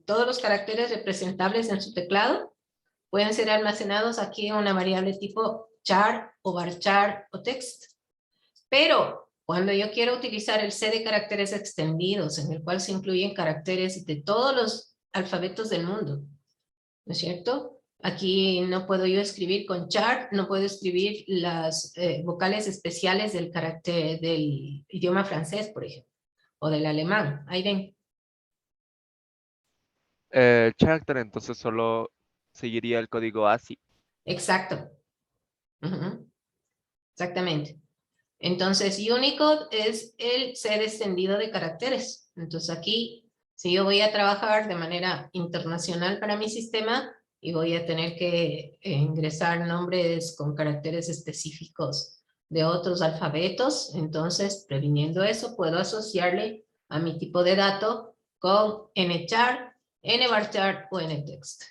todos los caracteres representables en su teclado pueden ser almacenados aquí en una variable tipo char o varchar o text. Pero cuando yo quiero utilizar el set de caracteres extendidos, en el cual se incluyen caracteres de todos los alfabetos del mundo, ¿no es cierto? Aquí no puedo yo escribir con char, no puedo escribir las vocales especiales del carácter del idioma francés, por ejemplo, o del alemán. Ahí ven. Character, entonces solo seguiría el código ASCII. Exacto. Exactamente. Entonces, Unicode es el set extendido de caracteres. Entonces aquí, si yo voy a trabajar de manera internacional para mi sistema y voy a tener que ingresar nombres con caracteres específicos de otros alfabetos, entonces, previniendo eso, puedo asociarle a mi tipo de dato con nchar, nvarchar o ntext.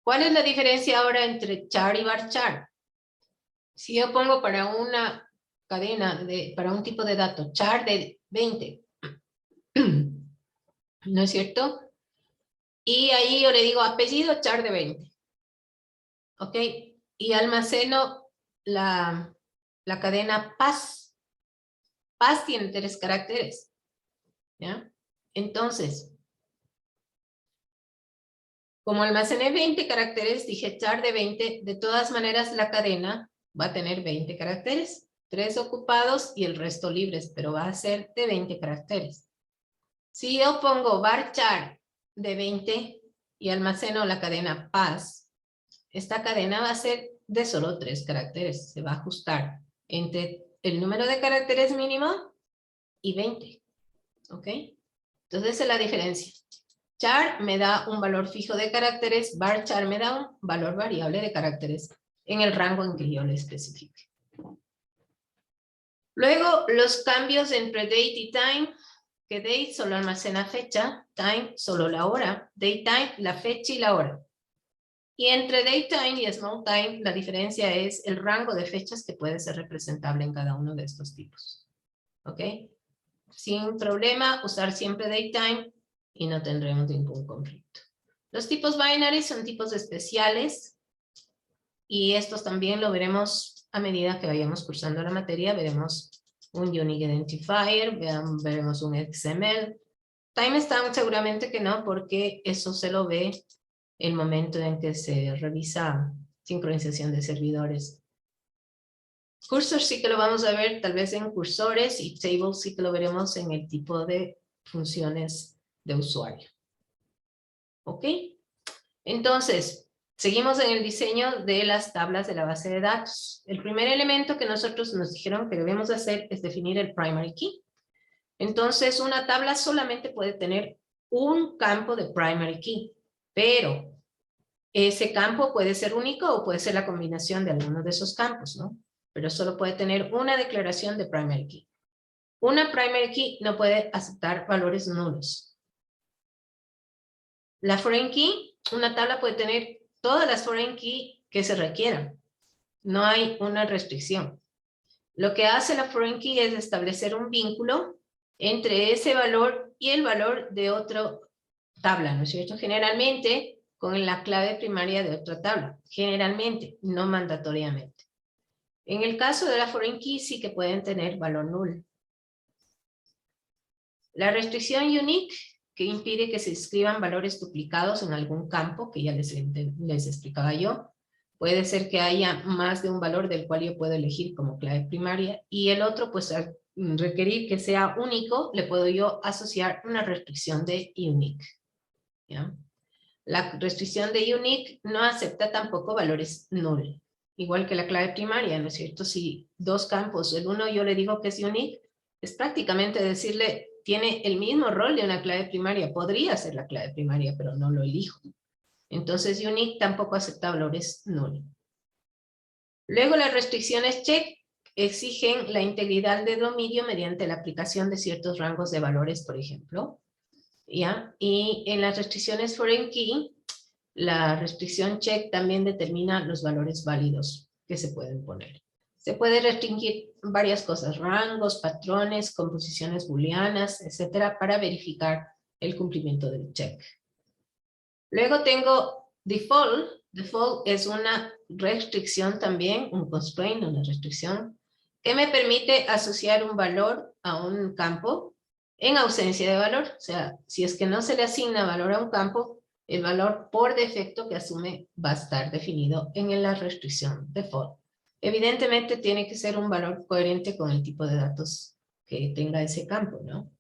¿Cuál es la diferencia ahora entre char y varchar? Si yo pongo para una cadena, para un tipo de dato, char de 20, ¿no es cierto? Y ahí yo le digo apellido char de 20. ¿Ok? Y almaceno la cadena PAS. PAS tiene 3 caracteres. ¿Ya? Entonces, como almacené 20 caracteres, dije char de 20, de todas maneras la cadena va a tener 20 caracteres. 3 ocupados y el resto libres, pero va a ser de 20 caracteres. Si yo pongo varchar de 20 y almaceno la cadena PAS, esta cadena va a ser de solo 3 caracteres. Se va a ajustar entre el número de caracteres mínimo y 20. ¿Ok? Entonces esa es la diferencia. Char me da un valor fijo de caracteres, varchar me da un valor variable de caracteres en el rango en que yo lo especifique. Luego, los cambios entre date y time, que date solo almacena fecha, time solo la hora, datetime la fecha y la hora. Y entre datetime y small time, la diferencia es el rango de fechas que puede ser representable en cada uno de estos tipos. ¿Ok? Sin problema, usar siempre datetime y no tendremos ningún conflicto. Los tipos binary son tipos especiales y estos también lo veremos a medida que vayamos cursando la materia. Veremos un unique identifier, veremos un XML. Timestamp seguramente que no, porque eso se lo ve el momento en que se revisa sincronización de servidores. Cursor sí que lo vamos a ver tal vez en cursores y table sí que lo veremos en el tipo de funciones de usuario. ¿Ok? Entonces, seguimos en el diseño de las tablas de la base de datos. El primer elemento que nosotros nos dijeron que debemos hacer es definir el primary key. Entonces, una tabla solamente puede tener un campo de primary key, pero ese campo puede ser único o puede ser la combinación de alguno de esos campos, ¿no? Pero solo puede tener una declaración de primary key. Una primary key no puede aceptar valores nulos. La foreign key, una tabla puede tener todas las foreign key que se requieran. No hay una restricción. Lo que hace la foreign key es establecer un vínculo entre ese valor y el valor de otra tabla, ¿no es cierto? Generalmente con la clave primaria de otra tabla. Generalmente, no mandatoriamente. En el caso de la foreign key sí que pueden tener valor nulo. La restricción unique, que impide que se escriban valores duplicados en algún campo, que ya les explicaba yo. Puede ser que haya más de un valor del cual yo puedo elegir como clave primaria, y el otro, pues al requerir que sea único, le puedo yo asociar una restricción de unique. ¿Ya? La restricción de unique no acepta tampoco valores null, igual que la clave primaria, ¿no es cierto? Si dos campos, el uno yo le digo que es unique, es prácticamente decirle, tiene el mismo rol de una clave primaria, podría ser la clave primaria, pero no lo elijo. Entonces unique tampoco acepta valores null. Luego las restricciones check exigen la integridad de dominio mediante la aplicación de ciertos rangos de valores, por ejemplo. ¿Ya? Y en las restricciones foreign key, la restricción check también determina los valores válidos que se pueden poner. Se puede restringir varias cosas, rangos, patrones, composiciones booleanas, etcétera, para verificar el cumplimiento del check. Luego tengo default. Default es una restricción también, un constraint, una restricción, que me permite asociar un valor a un campo en ausencia de valor. O sea, si es que no se le asigna valor a un campo, el valor por defecto que asume va a estar definido en la restricción default. Evidentemente tiene que ser un valor coherente con el tipo de datos que tenga ese campo, ¿no?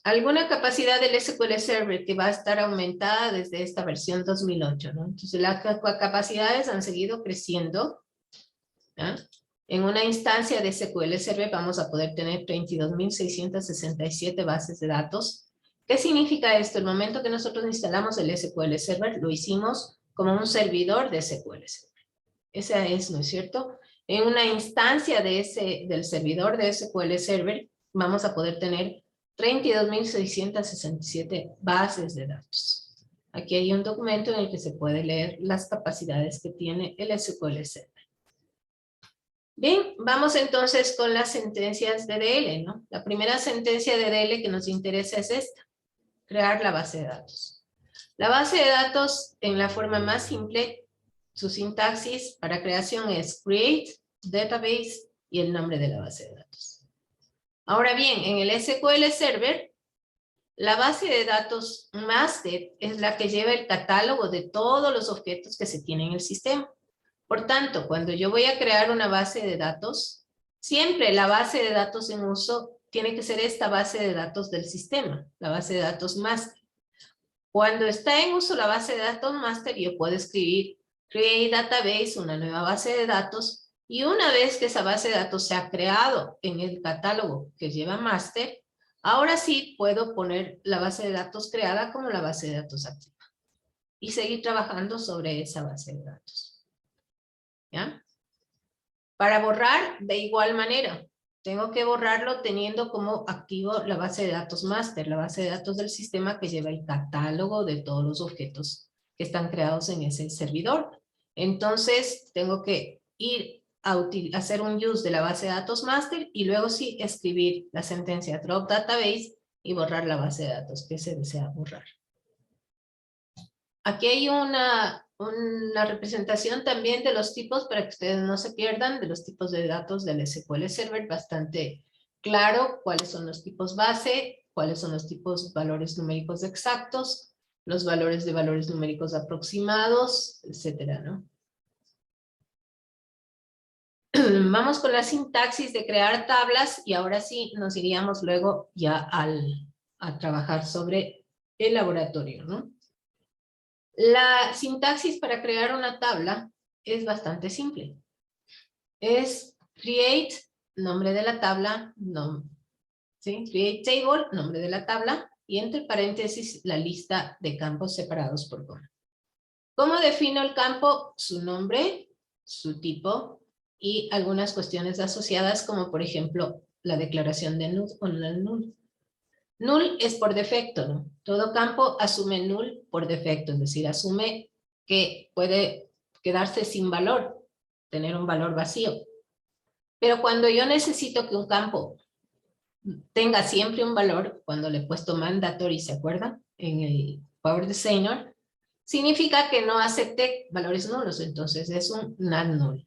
Alguna capacidad del SQL Server que va a estar aumentada desde esta versión 2008, ¿no? Entonces las capacidades han seguido creciendo, ¿ya? En una instancia de SQL Server vamos a poder tener 32.667 bases de datos. ¿Qué significa esto? El momento que nosotros instalamos el SQL Server, lo hicimos como un servidor de SQL Server. Esa es, ¿no es cierto? En una instancia del servidor de SQL Server vamos a poder tener 32.667 bases de datos. Aquí hay un documento en el que se puede leer las capacidades que tiene el SQL Server. Bien, vamos entonces con las sentencias de DL, ¿no? La primera sentencia de DL que nos interesa es esta, crear la base de datos. La base de datos en la forma más simple, su sintaxis para creación es create, database y el nombre de la base de datos. Ahora bien, en el SQL Server, la base de datos master es la que lleva el catálogo de todos los objetos que se tienen en el sistema. Por tanto, cuando yo voy a crear una base de datos, siempre la base de datos en uso tiene que ser esta base de datos del sistema, la base de datos master. Cuando está en uso la base de datos master, yo puedo escribir create database, una nueva base de datos, y una vez que esa base de datos se ha creado en el catálogo que lleva master, ahora sí puedo poner la base de datos creada como la base de datos activa y seguir trabajando sobre esa base de datos. ¿Ya? Para borrar, de igual manera, tengo que borrarlo teniendo como activo la base de datos master, la base de datos del sistema que lleva el catálogo de todos los objetos que están creados en ese servidor. Entonces, tengo que ir a hacer un use de la base de datos master y luego sí escribir la sentencia drop database y borrar la base de datos que se desea borrar. Aquí hay una representación también de los tipos, para que ustedes no se pierdan, de los tipos de datos del SQL Server, bastante claro cuáles son los tipos base, cuáles son los tipos valores numéricos exactos, los valores de valores numéricos aproximados, etcétera, ¿no? Vamos con la sintaxis de crear tablas y ahora sí nos iríamos luego ya a trabajar sobre el laboratorio, ¿no? La sintaxis para crear una tabla es bastante simple. Es create, nombre de la tabla, ¿sí? Create table, nombre de la tabla, y entre paréntesis la lista de campos separados por coma. ¿Cómo defino el campo? Su nombre, su tipo y algunas cuestiones asociadas como por ejemplo la declaración de null o null. Null es por defecto, ¿no? Todo campo asume null por defecto, es decir, asume que puede quedarse sin valor, tener un valor vacío. Pero cuando yo necesito que un campo tenga siempre un valor, cuando le he puesto mandatory, ¿se acuerdan? En el Power Designer, significa que no acepte valores nulos, entonces es un null.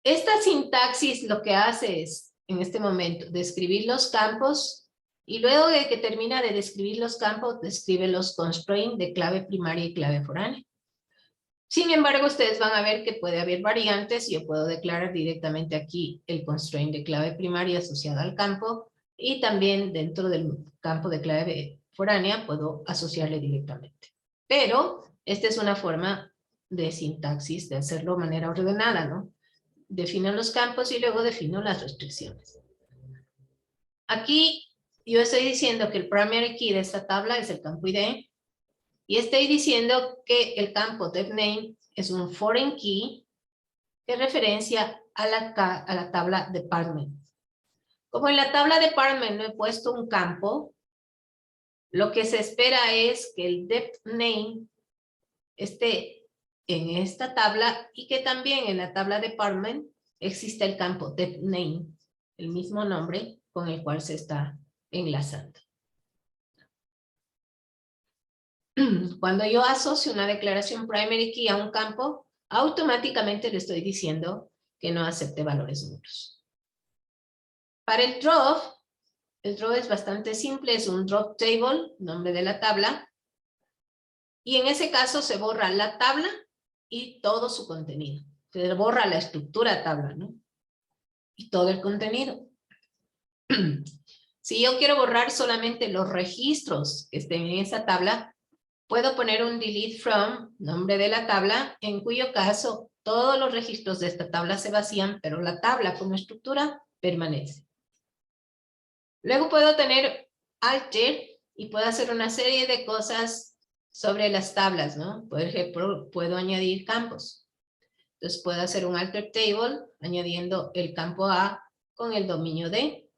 Esta sintaxis lo que hace es, en este momento, describir los campos y luego de que termina de describir los campos, describe los constraints de clave primaria y clave foránea. Sin embargo, ustedes van a ver que puede haber variantes. Yo puedo declarar directamente aquí el constraint de clave primaria asociado al campo y también dentro del campo de clave foránea puedo asociarle directamente. Pero esta es una forma de sintaxis, de hacerlo de manera ordenada, ¿no? Defino los campos y luego defino las restricciones. Aquí yo estoy diciendo que el primary key de esta tabla es el campo ID. Y estoy diciendo que el campo DevName es un foreign key que referencia a la tabla department. Como en la tabla department no he puesto un campo, lo que se espera es que el DevName esté en esta tabla y que también en la tabla department exista el campo DevName, el mismo nombre con el cual se está enlazando. Cuando yo asocio una declaración primary key a un campo, automáticamente le estoy diciendo que no acepte valores nulos. Para el drop es bastante simple, es un drop table, nombre de la tabla, y en ese caso se borra la tabla y todo su contenido. Se borra la estructura tabla, ¿no? Y todo el contenido. Si yo quiero borrar solamente los registros que estén en esa tabla, puedo poner un delete from, nombre de la tabla, en cuyo caso todos los registros de esta tabla se vacían, pero la tabla como estructura permanece. Luego puedo tener alter y puedo hacer una serie de cosas sobre las tablas, ¿no? Por ejemplo, puedo añadir campos. Entonces puedo hacer un alter table añadiendo el campo A con el dominio D,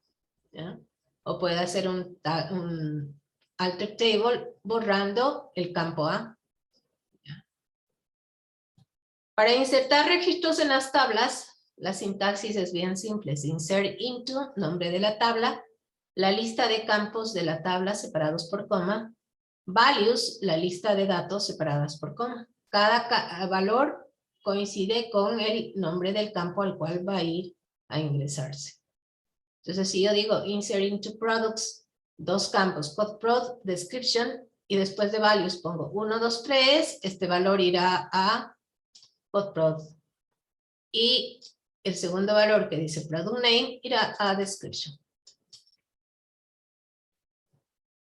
¿ya? O puedo hacer un alter table borrando el campo A. Para insertar registros en las tablas, la sintaxis es bien simple. Insert into, nombre de la tabla, la lista de campos de la tabla separados por coma, values, la lista de datos separadas por coma. Cada valor coincide con el nombre del campo al cual va a ir a ingresarse. Entonces, si yo digo insert into products, dos campos, code description, y después de values pongo 1, 2, 3, este valor irá a code y el segundo valor que dice product name irá a description.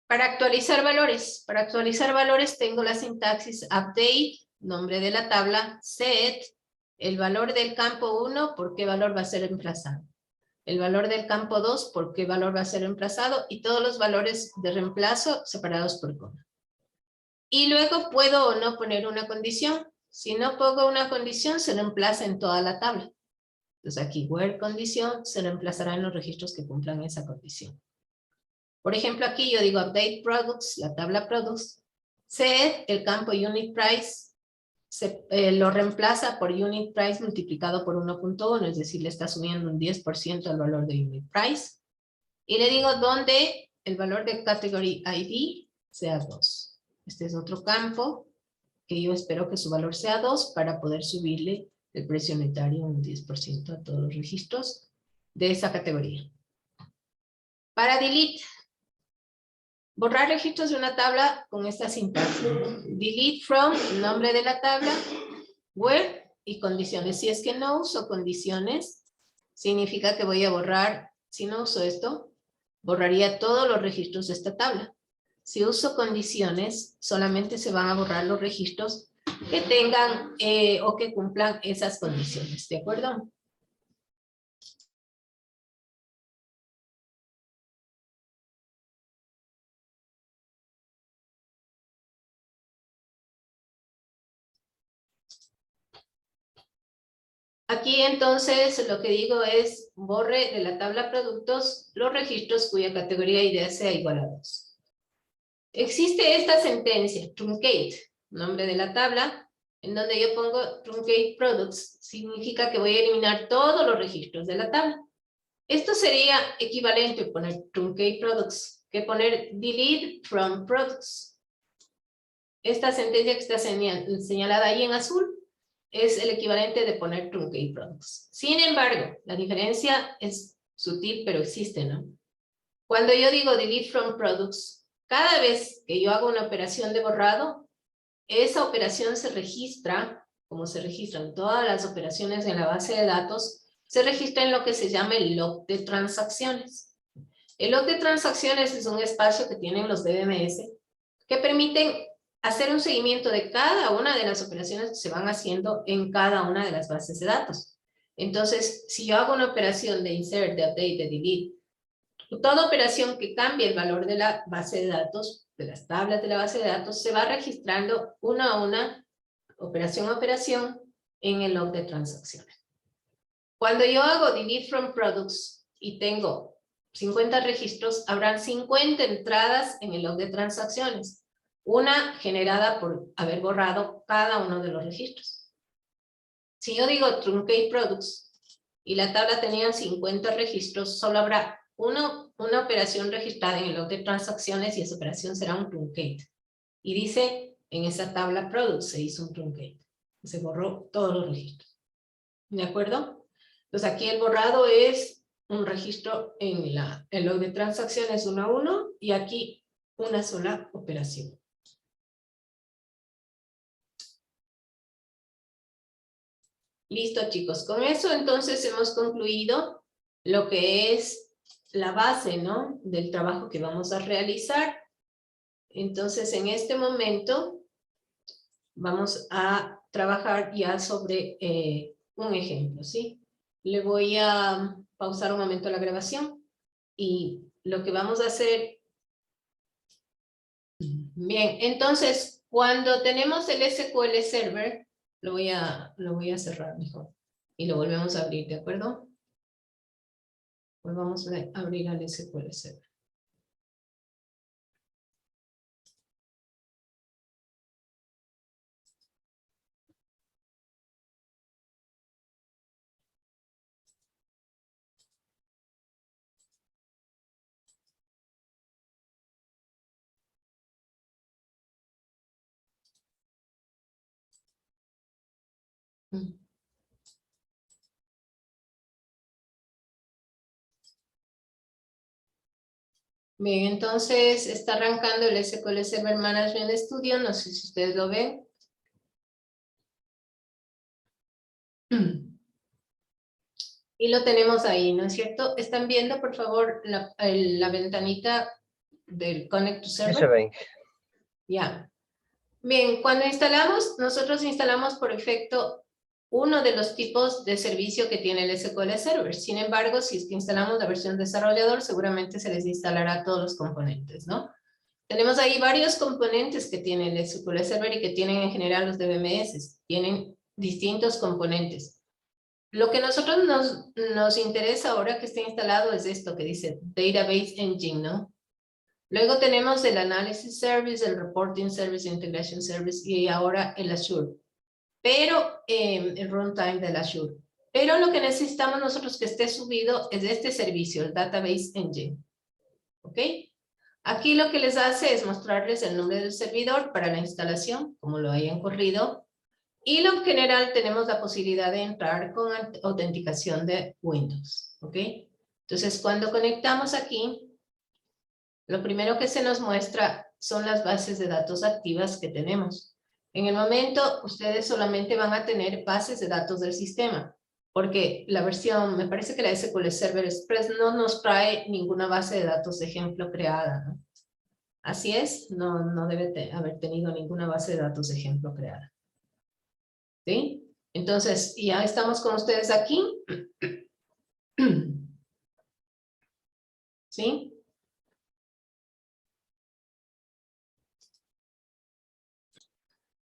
Para actualizar valores tengo la sintaxis update, nombre de la tabla, set, el valor del campo 1, por qué valor va a ser reemplazado. El valor del campo 2, por qué valor va a ser reemplazado, y todos los valores de reemplazo separados por coma. Y luego puedo o no poner una condición. Si no pongo una condición, se reemplaza en toda la tabla. Entonces aquí, where condición, se reemplazará en los registros que cumplan esa condición. Por ejemplo, aquí yo digo update products, la tabla products, set, el campo unit price, lo reemplaza por unit price multiplicado por 1.1, es decir, le está subiendo un 10% al valor de unit price. Y le digo donde el valor de category ID sea 2. Este es otro campo que yo espero que su valor sea 2 para poder subirle el precio unitario un 10% a todos los registros de esa categoría. Para delete, borrar registros de una tabla con esta sintaxis. Delete from, nombre de la tabla, where y condiciones. Si es que no uso condiciones, significa que voy a borrar, si no uso esto, borraría todos los registros de esta tabla. Si uso condiciones, solamente se van a borrar los registros que tengan o que cumplan esas condiciones, ¿de acuerdo? Aquí entonces lo que digo es borre de la tabla productos los registros cuya categoría ID sea igual a 2. Existe esta sentencia, truncate, nombre de la tabla, en donde yo pongo truncate products, significa que voy a eliminar todos los registros de la tabla. Esto sería equivalente a poner truncate products que poner delete from products. Esta sentencia que está señalada ahí en azul es el equivalente de poner truncate products. Sin embargo, la diferencia es sutil, pero existe, ¿no? Cuando yo digo delete from products, cada vez que yo hago una operación de borrado, esa operación se registra, como se registran todas las operaciones en la base de datos, se registra en lo que se llama el log de transacciones. El log de transacciones es un espacio que tienen los DBMS que permiten hacer un seguimiento de cada una de las operaciones que se van haciendo en cada una de las bases de datos. Entonces, si yo hago una operación de insert, de update, de delete, toda operación que cambie el valor de la base de datos, de las tablas de la base de datos, se va registrando una a una, operación a operación, en el log de transacciones. Cuando yo hago delete from products y tengo 50 registros, habrán 50 entradas en el log de transacciones. Una generada por haber borrado cada uno de los registros. Si yo digo truncate products y la tabla tenía 50 registros, solo habrá una operación registrada en el log de transacciones y esa operación será un truncate. Y dice, en esa tabla products se hizo un truncate. Se borró todos los registros. ¿De acuerdo? Entonces aquí el borrado es un registro en el log de transacciones 1 a 1 y aquí una sola operación. Listo, chicos. Con eso entonces hemos concluido lo que es la base, ¿no?, del trabajo que vamos a realizar. Entonces, en este momento vamos a trabajar ya sobre un ejemplo, ¿sí? Le voy a pausar un momento la grabación y lo que vamos a hacer... Bien, entonces, cuando tenemos el SQL Server, lo voy a cerrar mejor y lo volvemos a abrir, ¿de acuerdo? Pues vamos a abrir al SQL Server. Bien, entonces está arrancando el SQL Server Management Studio, no sé si ustedes lo ven. Y lo tenemos ahí, ¿no es cierto? ¿Están viendo, por favor, la ventanita del Connect to Server? Sí se ven. Ya. Bien, cuando instalamos, nosotros instalamos por defecto uno de los tipos de servicio que tiene el SQL Server. Sin embargo, si es que instalamos la versión desarrollador, seguramente se les instalará todos los componentes, ¿no? Tenemos ahí varios componentes que tiene el SQL Server y que tienen en general los DBMS. Tienen distintos componentes. Lo que a nosotros nos interesa ahora que esté instalado es esto que dice Database Engine, ¿no? Luego tenemos el Analysis Service, el Reporting Service, el Integration Service y ahora el Azure. Pero el runtime del Azure. Pero lo que necesitamos nosotros que esté subido es este servicio, el Database Engine. ¿Ok? Aquí lo que les hace es mostrarles el nombre del servidor para la instalación, como lo hayan corrido. Y lo general tenemos la posibilidad de entrar con autenticación de Windows. ¿Ok? Entonces cuando conectamos aquí, lo primero que se nos muestra son las bases de datos activas que tenemos. En el momento, ustedes solamente van a tener bases de datos del sistema, porque la versión, me parece que la SQL Server Express no nos trae ninguna base de datos de ejemplo creada, ¿no? Así es, no debe haber tenido ninguna base de datos de ejemplo creada. ¿Sí? Entonces, ya estamos con ustedes aquí. ¿Sí?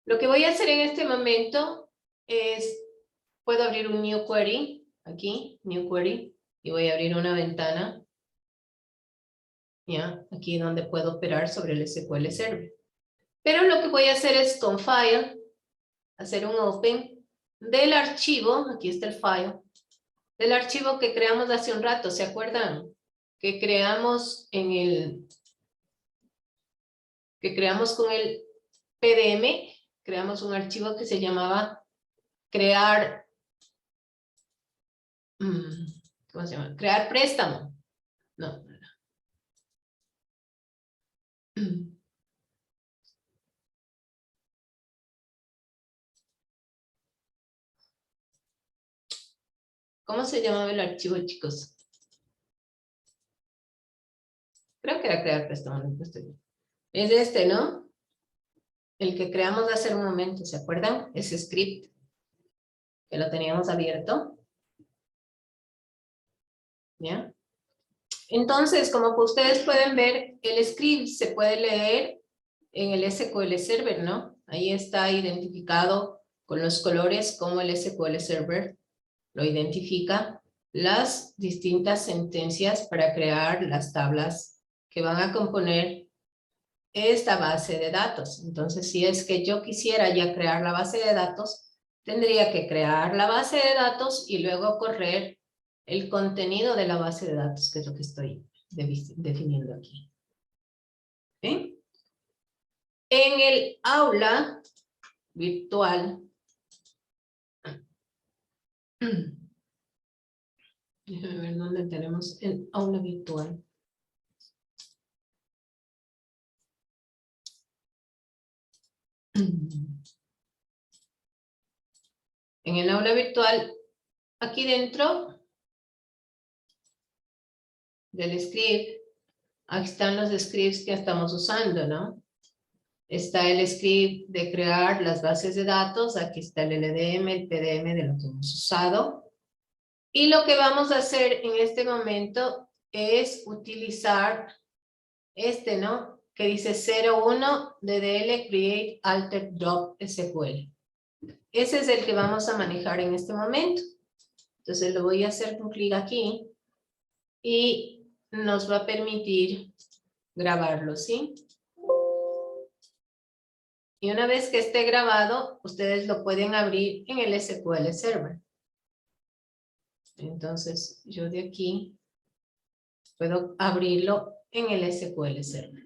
Lo que voy a hacer en este momento es, puedo abrir un new query, aquí, new query, y voy a abrir una ventana, ya, aquí donde puedo operar sobre el SQL Server. Pero lo que voy a hacer es con file, hacer un open del archivo, aquí está el file, del archivo que creamos hace un rato, ¿se acuerdan? Que creamos con el PDM, creamos un archivo que se llamaba crear, ¿cómo se llama? Crear préstamo. No. ¿Cómo se llamaba el archivo, chicos? Creo que era crear préstamo. Es este, ¿no? El que creamos hace un momento, ¿se acuerdan? Ese script que lo teníamos abierto. ¿Ya? Entonces, como ustedes pueden ver, el script se puede leer en el SQL Server, ¿no? Ahí está identificado con los colores como el SQL Server lo identifica, las distintas sentencias para crear las tablas que van a componer esta base de datos. Entonces, si es que yo quisiera ya crear la base de datos, tendría que crear la base de datos y luego correr el contenido de la base de datos, que es lo que estoy definiendo aquí. ¿Sí? En el aula virtual, déjame ver dónde tenemos el aula virtual. En el aula virtual, aquí dentro del script, aquí están los scripts que estamos usando, ¿no? Está el script de crear las bases de datos, aquí está el LDM, el PDM de lo que hemos usado. Y lo que vamos a hacer en este momento es utilizar este, ¿no? Que dice 01 DDL Create Alter Drop SQL. Ese es el que vamos a manejar en este momento. Entonces lo voy a hacer con clic aquí y nos va a permitir grabarlo, ¿sí? Y una vez que esté grabado, ustedes lo pueden abrir en el SQL Server. Entonces, yo de aquí puedo abrirlo en el SQL Server.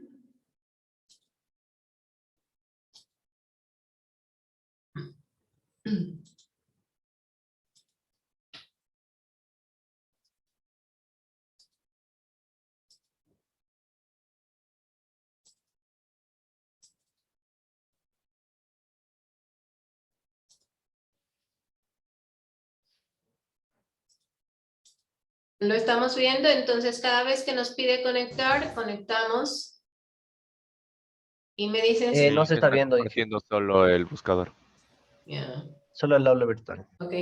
Lo estamos viendo, entonces cada vez que nos pide conectar, conectamos. Y me dicen si... No se está viendo, dice. Compartiendo solo el buscador. Yeah. Solo el aula virtual. Ok.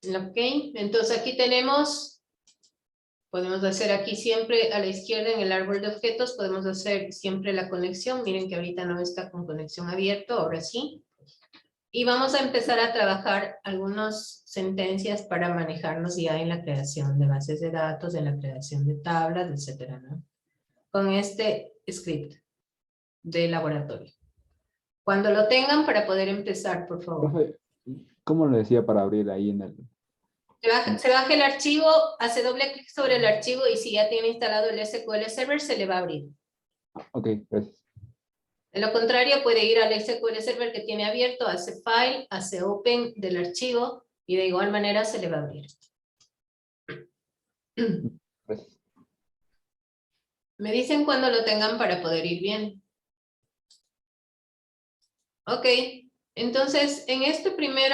Ok, entonces aquí tenemos, podemos hacer aquí siempre a la izquierda en el árbol de objetos, podemos hacer siempre la conexión. Miren que ahorita no está con conexión abierto, ahora sí. Y vamos a empezar a trabajar algunas sentencias para manejarnos ya en la creación de bases de datos, en la creación de tablas, etcétera, ¿no? Con este script de laboratorio. Cuando lo tengan para poder empezar, por favor. Profe, ¿cómo le decía para abrir ahí en el Se baja el archivo, hace doble clic sobre el archivo y si ya tiene instalado el SQL Server, se le va a abrir. Ok, gracias. De lo contrario, puede ir al SQL Server que tiene abierto, hace File, hace Open del archivo y de igual manera se le va a abrir. Gracias. Me dicen cuando lo tengan para poder ir bien. Ok, entonces en este primer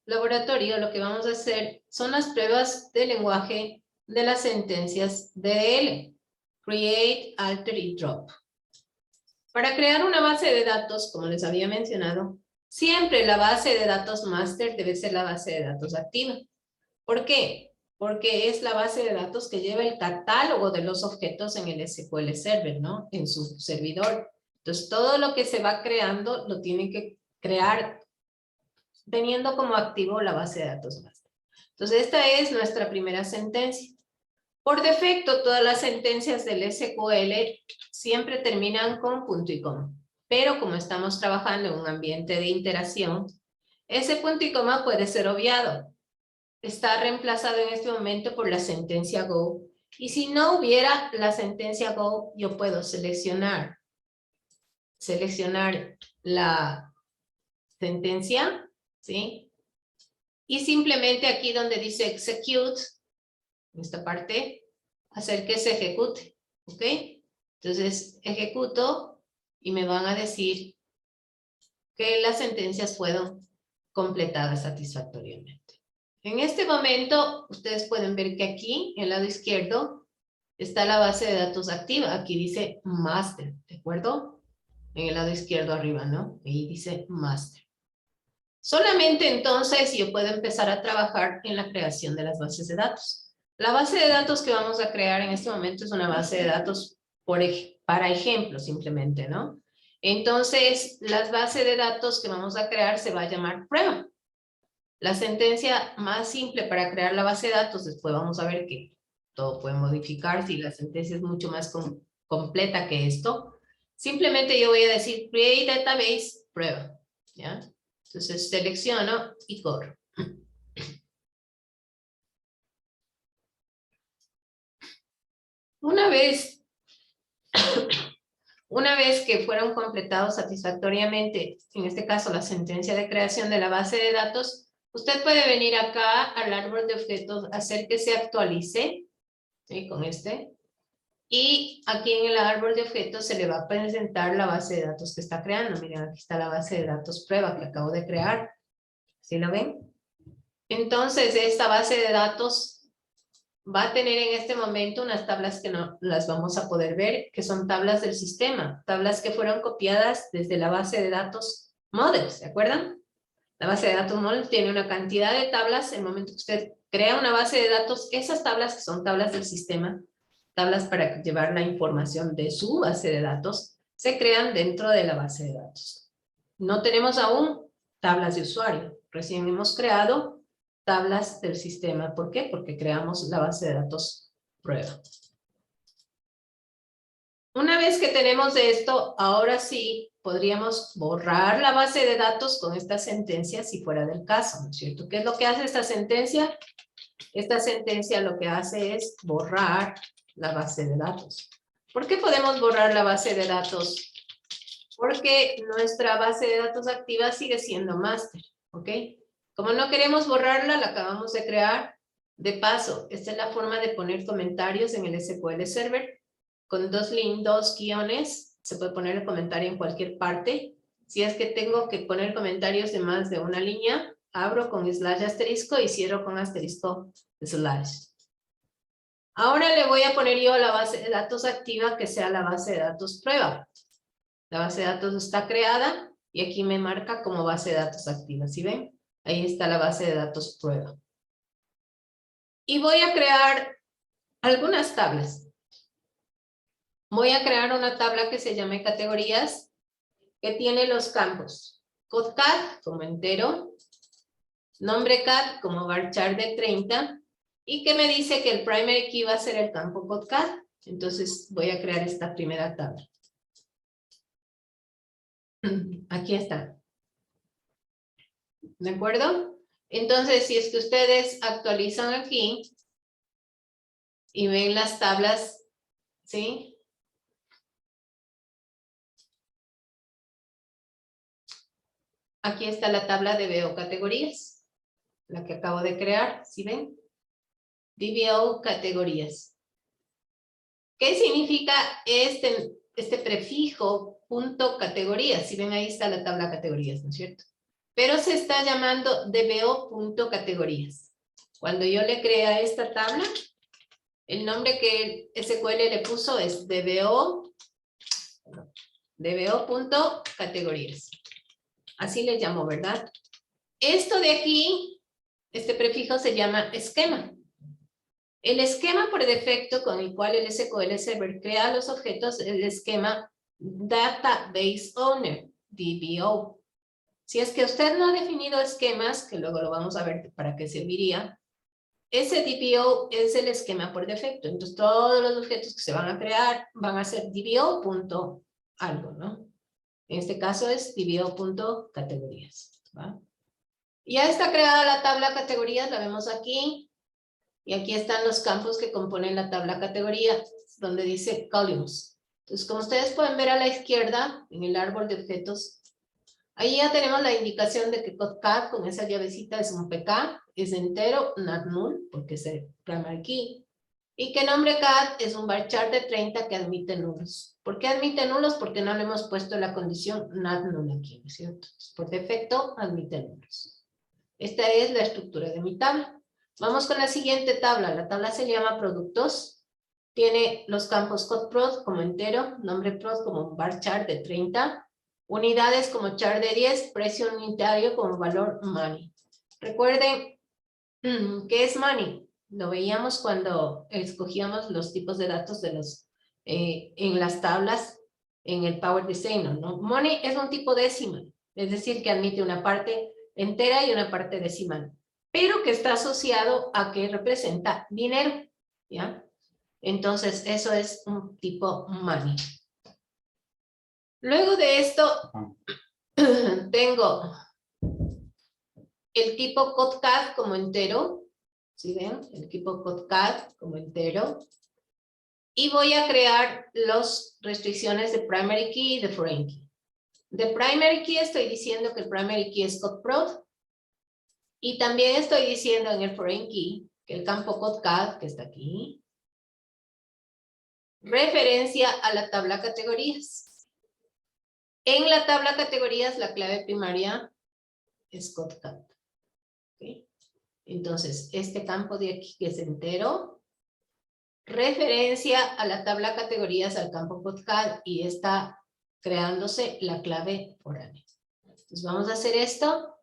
laboratorio lo que vamos a hacer son las pruebas de lenguaje de las sentencias DDL. Create, Alter y Drop. Para crear una base de datos, como les había mencionado, siempre la base de datos master debe ser la base de datos activa. ¿Por qué? Porque es la base de datos que lleva el catálogo de los objetos en el SQL Server, ¿no? En su servidor. Entonces, todo lo que se va creando lo tiene que crear teniendo como activo la base de datos master. Entonces, esta es nuestra primera sentencia. Por defecto, todas las sentencias del SQL siempre terminan con punto y coma. Pero como estamos trabajando en un ambiente de iteración, ese punto y coma puede ser obviado. Está reemplazado en este momento por la sentencia go. Y si no hubiera la sentencia go, yo puedo seleccionar la sentencia, ¿sí? Y simplemente aquí donde dice execute, en esta parte, hacer que se ejecute, ¿ok? Entonces ejecuto y me van a decir que las sentencias fueron completadas satisfactoriamente. En este momento, ustedes pueden ver que aquí, en el lado izquierdo, está la base de datos activa. Aquí dice master, ¿de acuerdo? En el lado izquierdo arriba, ¿no? Ahí dice master. Solamente entonces yo puedo empezar a trabajar en la creación de las bases de datos. La base de datos que vamos a crear en este momento es una base de datos para ejemplo simplemente, ¿no? Entonces, la base de datos que vamos a crear se va a llamar prueba. La sentencia más simple para crear la base de datos, después vamos a ver que todo puede modificarse y la sentencia es mucho más completa que esto. Simplemente yo voy a decir create database prueba, ¿ya? Entonces selecciono y corro. Una vez que fueron completados satisfactoriamente, en este caso la sentencia de creación de la base de datos, usted puede venir acá al árbol de objetos, hacer que se actualice, ¿sí? Con este. Y aquí en el árbol de objetos se le va a presentar la base de datos que está creando. Miren, aquí está la base de datos prueba que acabo de crear. ¿Sí lo ven? Entonces, esta base de datos va a tener en este momento unas tablas que no las vamos a poder ver, que son tablas del sistema, tablas que fueron copiadas desde la base de datos models, ¿se acuerdan? La base de datos models tiene una cantidad de tablas. En el momento que usted crea una base de datos, esas tablas que son tablas del sistema, tablas para llevar la información de su base de datos, se crean dentro de la base de datos. No tenemos aún tablas de usuario, recién hemos creado tablas del sistema. ¿Por qué? Porque creamos la base de datos prueba. Una vez que tenemos esto, ahora sí podríamos borrar la base de datos con esta sentencia si fuera del caso, ¿no es cierto? ¿Qué es lo que hace esta sentencia? Esta sentencia lo que hace es borrar la base de datos. ¿Por qué podemos borrar la base de datos? Porque nuestra base de datos activa sigue siendo master, ¿ok? Como no queremos borrarla, la acabamos de crear. De paso, esta es la forma de poner comentarios en el SQL Server. Con dos guiones, se puede poner el comentario en cualquier parte. Si es que tengo que poner comentarios de más de una línea, abro con slash asterisco y cierro con asterisco slash. Ahora le voy a poner yo a la base de datos activa que sea la base de datos prueba. La base de datos está creada y aquí me marca como base de datos activa. ¿Sí ven? Ahí está la base de datos prueba. Y voy a crear algunas tablas. Voy a crear una tabla que se llame categorías, que tiene los campos codecad como entero, nombre cat como varchar de 30, y que me dice que el primary key va a ser el campo codecad. Entonces voy a crear esta primera tabla. Aquí está. ¿De acuerdo? Entonces, si es que ustedes actualizan aquí y ven las tablas, ¿sí? Aquí está la tabla de DBO categorías, la que acabo de crear, ¿sí ven? DBO categorías. ¿Qué significa este prefijo punto categorías? Si ven, ahí está la tabla categorías, ¿no es cierto? Pero se está llamando DBO punto categorías. Cuando yo le creé a esta tabla, el nombre que SQL le puso es DBO punto categorías. Así le llamo, ¿verdad? Esto de aquí, este prefijo se llama esquema. El esquema por defecto con el cual el SQL Server crea los objetos es el esquema Database Owner, DBO. Si es que usted no ha definido esquemas, que luego lo vamos a ver para qué serviría, ese DBO es el esquema por defecto. Entonces todos los objetos que se van a crear van a ser DBO punto algo, ¿no? En este caso es DBO punto categorías, ¿va? Ya está creada la tabla categorías, la vemos aquí. Y aquí están los campos que componen la tabla categoría, donde dice columns. Entonces, como ustedes pueden ver a la izquierda, en el árbol de objetos, ahí ya tenemos la indicación de que CODCAD con esa llavecita es un PK, es entero, not null, porque es el primary key. Y que nombre CAD es un varchar de 30 que admite nulos. ¿Por qué admite nulos? Porque no le hemos puesto la condición not null aquí, ¿no es cierto? Entonces, por defecto admite nulos. Esta es la estructura de mi tabla. Vamos con la siguiente tabla. La tabla se llama productos. Tiene los campos CODPROD como entero, nombre PROD como un varchar de 30, unidades como char de 10, precio unitario como valor money. Recuerden, ¿qué es money? Lo veíamos cuando escogíamos los tipos de datos de los, en las tablas en el Power Designer, ¿no? Money es un tipo decimal, es decir, que admite una parte entera y una parte decimal, pero que está asociado a que representa dinero, ¿ya? Entonces, eso es un tipo money. Luego de esto, tengo el tipo CODCAD como entero, ¿sí ven? El tipo CODCAD como entero. Y voy a crear las restricciones de primary key y de foreign key. De primary key estoy diciendo que el primary key es CODPROD. Y también estoy diciendo en el foreign key que el campo CODCAD, que está aquí, referencia a la tabla categorías. En la tabla categorías la clave primaria es CODCAD. ¿Okay? Entonces, este campo de aquí que es entero, referencia a la tabla categorías al campo CODCAD y está creándose la clave foránea. Entonces vamos a hacer esto.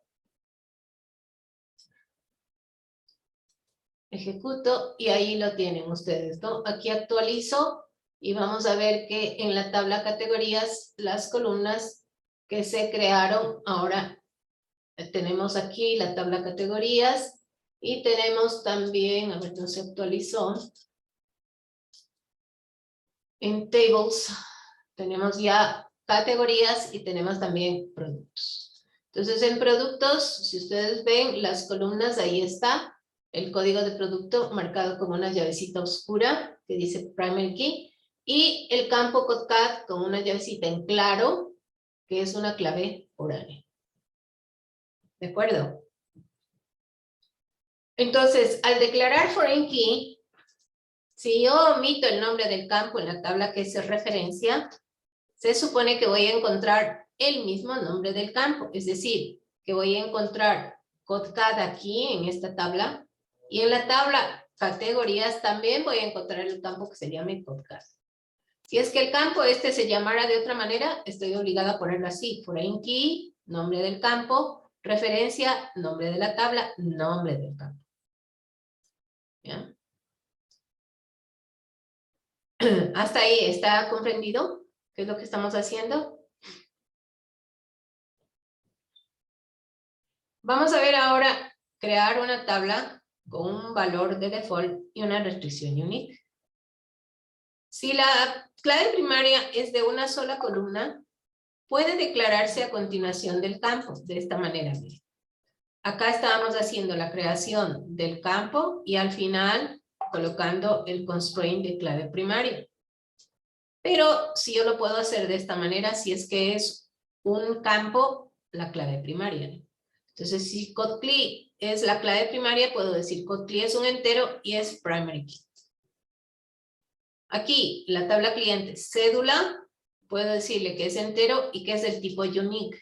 Ejecuto y ahí lo tienen ustedes, ¿no? Aquí actualizo y vamos a ver que en la tabla categorías las columnas que se crearon ahora tenemos aquí la tabla categorías y tenemos también, a ver, no se actualizó. En tables tenemos ya categorías y tenemos también productos. Entonces en productos, si ustedes ven las columnas, ahí está el código de producto marcado como una llavecita oscura que dice primary key y el campo CODCAD con una llavecita en claro que es una clave foránea. ¿De acuerdo? Entonces, al declarar foreign key, si yo omito el nombre del campo en la tabla que es referencia, se supone que voy a encontrar el mismo nombre del campo, es decir, que voy a encontrar CODCAD aquí en esta tabla y en la tabla categorías también voy a encontrar el campo que se llame CODCAD. Si es que el campo este se llamara de otra manera, estoy obligada a ponerlo así, foreign key, nombre del campo, referencia, nombre de la tabla, nombre del campo. ¿Ya? ¿Hasta ahí está comprendido qué es lo que estamos haciendo? Vamos a ver ahora crear una tabla con un valor de default y una restricción unique. Si la clave primaria es de una sola columna, puede declararse a continuación del campo, de esta manera. acá estábamos haciendo la creación del campo y al final colocando el constraint de clave primaria. Pero si yo lo puedo hacer de esta manera, si es que es un campo, la clave primaria. Entonces, si code_cli es la clave primaria, puedo decir code_cli es un entero y es primary key. Aquí, la tabla cliente cédula, puedo decirle que es entero y que es del tipo unique.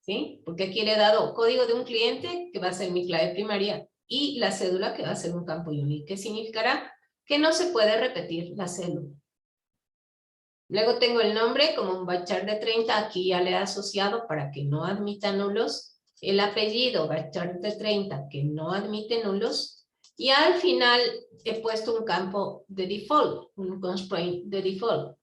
¿Sí? Porque aquí le he dado código de un cliente, que va a ser mi clave primaria, y la cédula, que va a ser un campo unique, que significará que no se puede repetir la cédula. Luego tengo el nombre como un varchar de 30, aquí ya le he asociado para que no admita nulos. El apellido, varchar de 30, que no admite nulos. Y al final he puesto un campo de default, un constraint de default.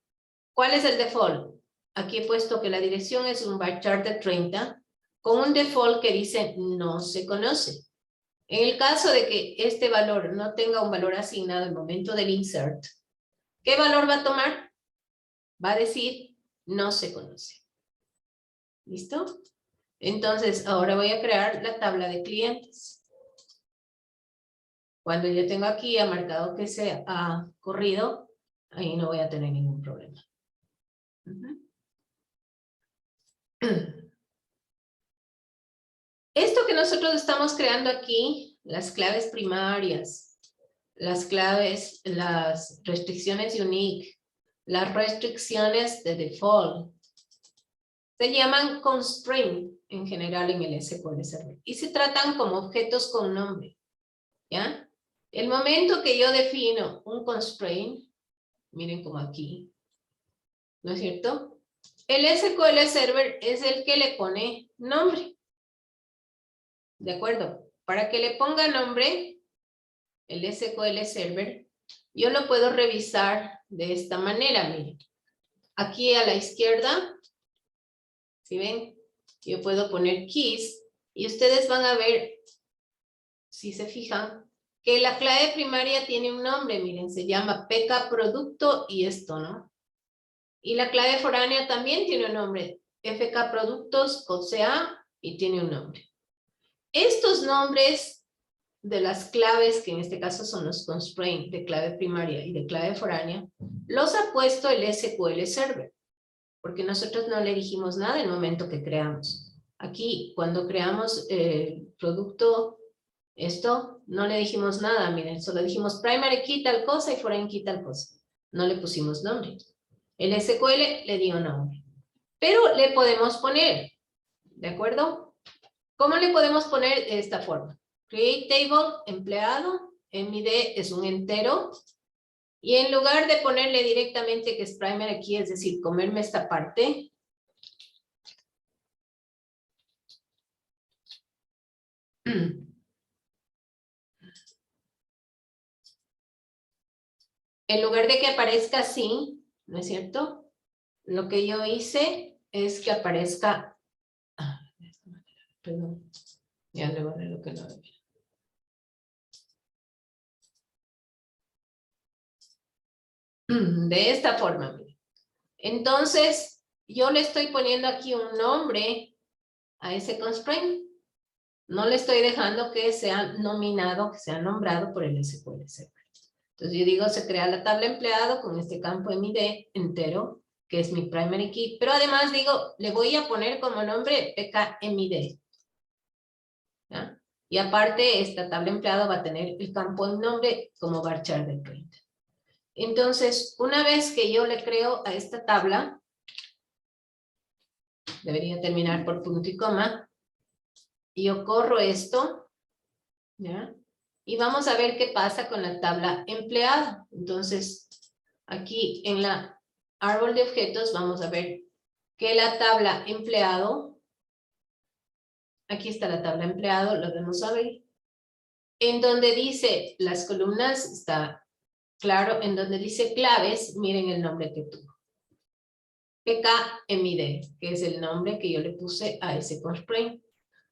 ¿Cuál es el default? Aquí he puesto que la dirección es un varchar de 30 con un default que dice no se conoce. En el caso de que este valor no tenga un valor asignado al momento del insert, ¿qué valor va a tomar? Va a decir no se conoce. ¿Listo? Entonces, ahora voy a crear la tabla de clientes. Cuando yo tengo aquí ha marcado que se ha corrido, ahí no voy a tener ningún problema. Esto que nosotros estamos creando aquí, las claves primarias, las claves, las restricciones unique, las restricciones de default, se llaman constraint en general en el SQL Server y se tratan como objetos con nombre, ¿ya? El momento que yo defino un constraint, miren como aquí, ¿no es cierto? El SQL Server es el que le pone nombre. ¿De acuerdo? Para que le ponga nombre, el SQL Server, yo lo puedo revisar de esta manera, miren. Aquí a la izquierda, ¿sí ven? Yo puedo poner keys y ustedes van a ver, si se fijan, que la clave primaria tiene un nombre, miren, se llama PK Producto y esto, ¿no? Y la clave foránea también tiene un nombre, FK Productos, CA, y tiene un nombre. Estos nombres de las claves, que en este caso son los constraints de clave primaria y de clave foránea, los ha puesto el SQL Server, porque nosotros no le dijimos nada en el momento que creamos. Aquí, cuando creamos el producto, esto, no le dijimos nada, miren, solo dijimos primary key tal cosa y foreign key tal cosa. No le pusimos nombre. El SQL le dio nombre. Pero le podemos poner, ¿de acuerdo? ¿Cómo le podemos poner de esta forma? Create table, empleado, MID es un entero, y en lugar de ponerle directamente que es primary key, es decir, comerme esta parte, en lugar de que aparezca así, ¿no es cierto? Lo que yo hice es que aparezca, perdón, ya le borré lo que no debía. De esta forma, miren. Entonces, yo le estoy poniendo aquí un nombre a ese constraint. No le estoy dejando que sea nominado, que sea nombrado por el SQL Server. Entonces yo digo, se crea la tabla empleado con este campo MID entero, que es mi primary key, pero además digo, le voy a poner como nombre PKMID. ¿Ya? Y aparte, esta tabla empleado va a tener el campo en nombre como varchar de 30. Entonces, una vez que yo le creo a esta tabla, debería terminar por punto y coma, y yo corro esto, ¿ya? Y vamos a ver qué pasa con la tabla empleado. Entonces, aquí en la árbol de objetos vamos a ver que la tabla empleado, aquí está la tabla empleado, lo vamos a ver. En donde dice las columnas, está claro, en donde dice claves, miren el nombre que tuvo. PKMID, que es el nombre que yo le puse a ese constraint.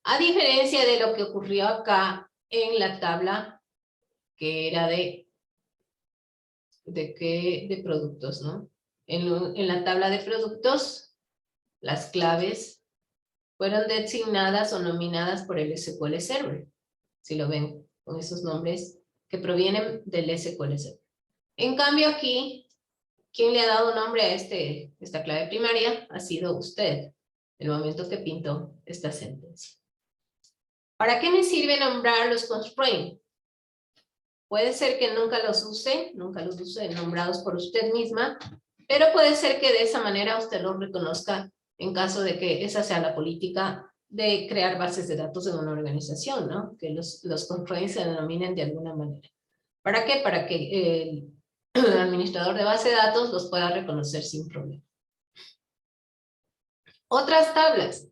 A diferencia de lo que ocurrió acá en la tabla que era de productos, ¿no? En la tabla de productos, las claves fueron designadas o nominadas por el SQL Server. Si lo ven con esos nombres que provienen del SQL Server. En cambio aquí, ¿quién le ha dado nombre a esta clave primaria? Ha sido usted, el momento que pintó esta sentencia. ¿Para qué me sirve nombrar los constraints? Puede ser que nunca los use nombrados por usted misma, pero puede ser que de esa manera usted los reconozca en caso de que esa sea la política de crear bases de datos en una organización, ¿no? Que los constraints se denominen de alguna manera. ¿Para qué? Para que el administrador de base de datos los pueda reconocer sin problema. Otras tablas.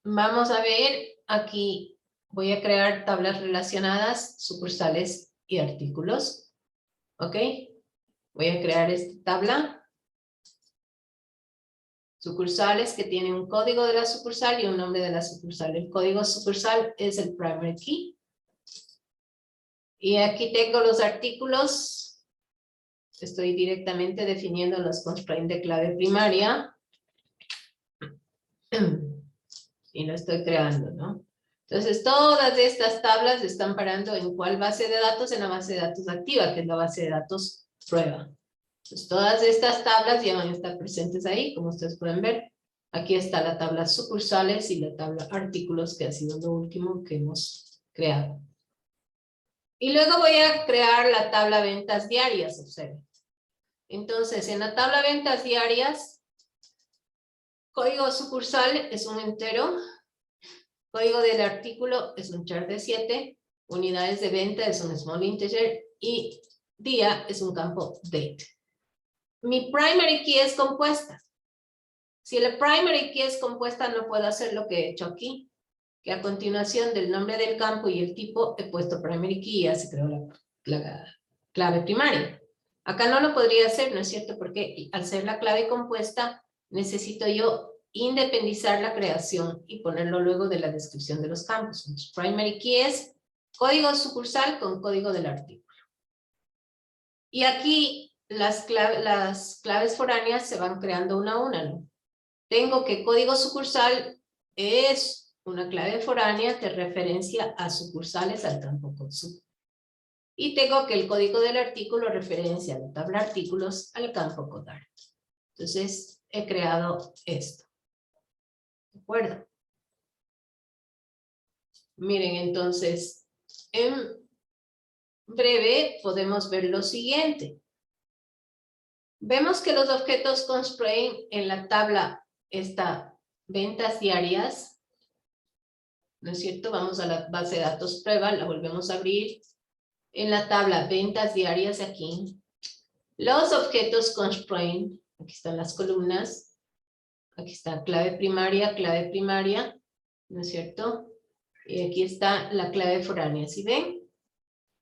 Vamos a ver aquí. Voy a crear tablas relacionadas, sucursales y artículos. ¿Ok? Voy a crear esta tabla. Sucursales que tienen un código de la sucursal y un nombre de la sucursal. El código sucursal es el primary key. Y aquí tengo los artículos. Estoy directamente definiendo los constraints de clave primaria. Y lo estoy creando, ¿no? Entonces, todas estas tablas están parando en cuál base de datos, en la base de datos activa, que es la base de datos prueba. Entonces, todas estas tablas ya van a estar presentes ahí, como ustedes pueden ver. Aquí está la tabla sucursales y la tabla artículos, que ha sido lo último que hemos creado. Y luego voy a crear la tabla ventas diarias, observen. Entonces, en la tabla ventas diarias, código sucursal es un entero, código del artículo es un char de 7, unidades de venta es un small integer y día es un campo date. Mi primary key es compuesta. Si la primary key es compuesta, no puedo hacer lo que he hecho aquí, que a continuación del nombre del campo y el tipo he puesto primary key y ya se creó la clave primaria. Acá no lo podría hacer, ¿no es cierto? Porque al ser la clave compuesta, necesito yo independizar la creación y ponerlo luego de la descripción de los campos. Entonces, primary key es código sucursal con código del artículo. Y aquí las claves foráneas se van creando una a una, ¿no? Tengo que código sucursal es una clave foránea que referencia a sucursales al campo consumo. Y tengo que el código del artículo referencia a la tabla artículos al campo codar. Entonces, he creado esto. ¿De acuerdo? Miren, entonces, en breve podemos ver lo siguiente. Vemos que los objetos constraint en la tabla está ventas diarias, ¿no es cierto? Vamos a la base de datos prueba, la volvemos a abrir. En la tabla ventas diarias aquí, los objetos constraint, aquí están las columnas, aquí está clave primaria, ¿no es cierto? Y aquí está la clave foránea, ¿sí ven?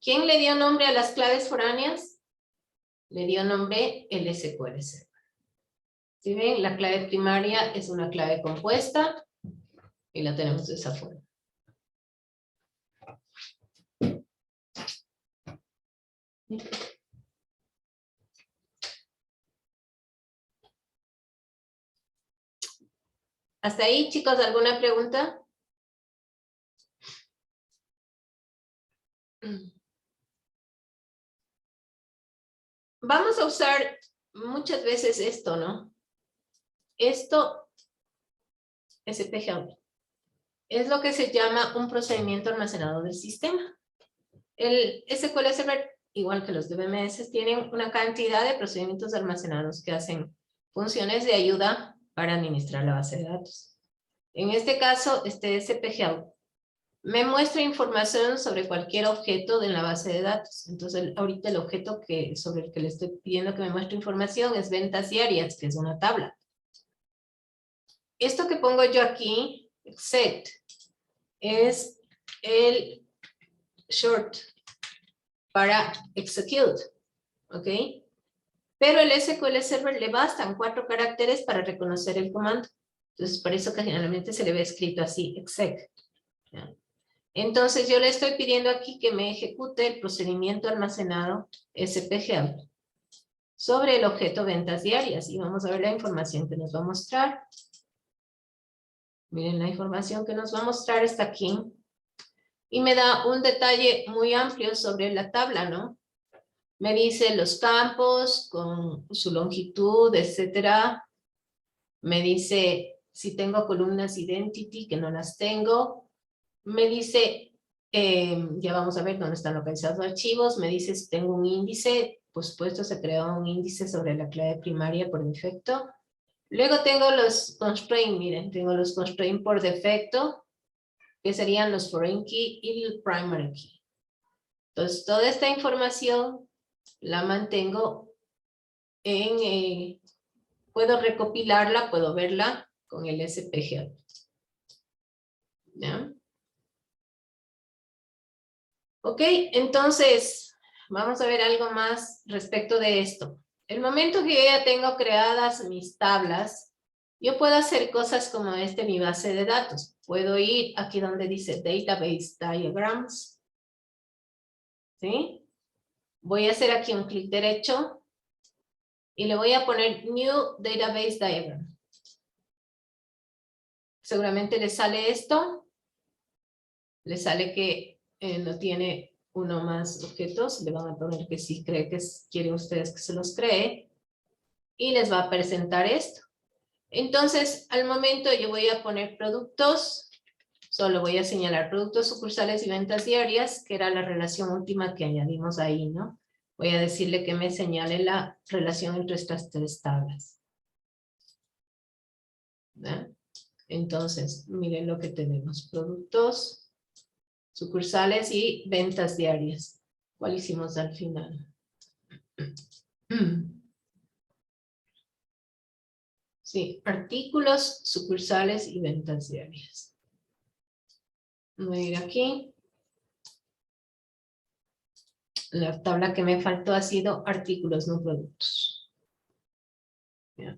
¿Quién le dio nombre a las claves foráneas? Le dio nombre el SQL Server. ¿Sí ven? La clave primaria es una clave compuesta y la tenemos de esa forma. ¿Hasta ahí, chicos, alguna pregunta? Vamos a usar muchas veces esto, ¿no? Esto, SPGL, es lo que se llama un procedimiento almacenado del sistema. El SQL Server, igual que los DBMS, tienen una cantidad de procedimientos almacenados que hacen funciones de ayuda para administrar la base de datos. En este caso, este SPGL me muestra información sobre cualquier objeto de la base de datos. Entonces, ahorita el objeto sobre el que le estoy pidiendo que me muestre información es ventas diarias, que es una tabla. Esto que pongo yo aquí, exec, es el short para execute, ¿ok? Pero el SQL Server le bastan 4 caracteres para reconocer el comando. Entonces, por eso que generalmente se le ve escrito así, exec. ¿Ya? Entonces, yo le estoy pidiendo aquí que me ejecute el procedimiento almacenado SPGL sobre el objeto ventas diarias. Y vamos a ver la información que nos va a mostrar. Miren, la información que nos va a mostrar está aquí. Y me da un detalle muy amplio sobre la tabla, ¿no? Me dice los campos con su longitud, etcétera. Me dice si tengo columnas identity, que no las tengo. Me dice, ya vamos a ver dónde están localizados los archivos. Me dice si tengo un índice. Por supuesto, se creó un índice sobre la clave primaria por defecto. Luego tengo los constraints, miren, tengo los constraints por defecto, que serían los foreign key y el primary key. Entonces, toda esta información la mantengo en, puedo recopilarla, puedo verla con el SPG. ¿Ya? Ok, entonces, vamos a ver algo más respecto de esto. El momento que yo ya tengo creadas mis tablas, yo puedo hacer cosas como mi base de datos. Puedo ir aquí donde dice Database Diagrams. ¿Sí? Voy a hacer aquí un clic derecho y le voy a poner New Database Diagram. Seguramente le sale esto. Le sale que no tiene uno más objetos. Le van a poner que sí quieren ustedes que se los cree. Y les va a presentar esto. Entonces, al momento yo voy a poner productos. Solo voy a señalar productos sucursales y ventas diarias, que era la relación última que añadimos ahí, ¿no? Voy a decirle que me señale la relación entre estas tres tablas. ¿Ve? Entonces, miren lo que tenemos. Productos, sucursales y ventas diarias. ¿Cuál hicimos al final? Sí, artículos, sucursales y ventas diarias. Voy a ir aquí. La tabla que me faltó ha sido artículos, no productos. Ya.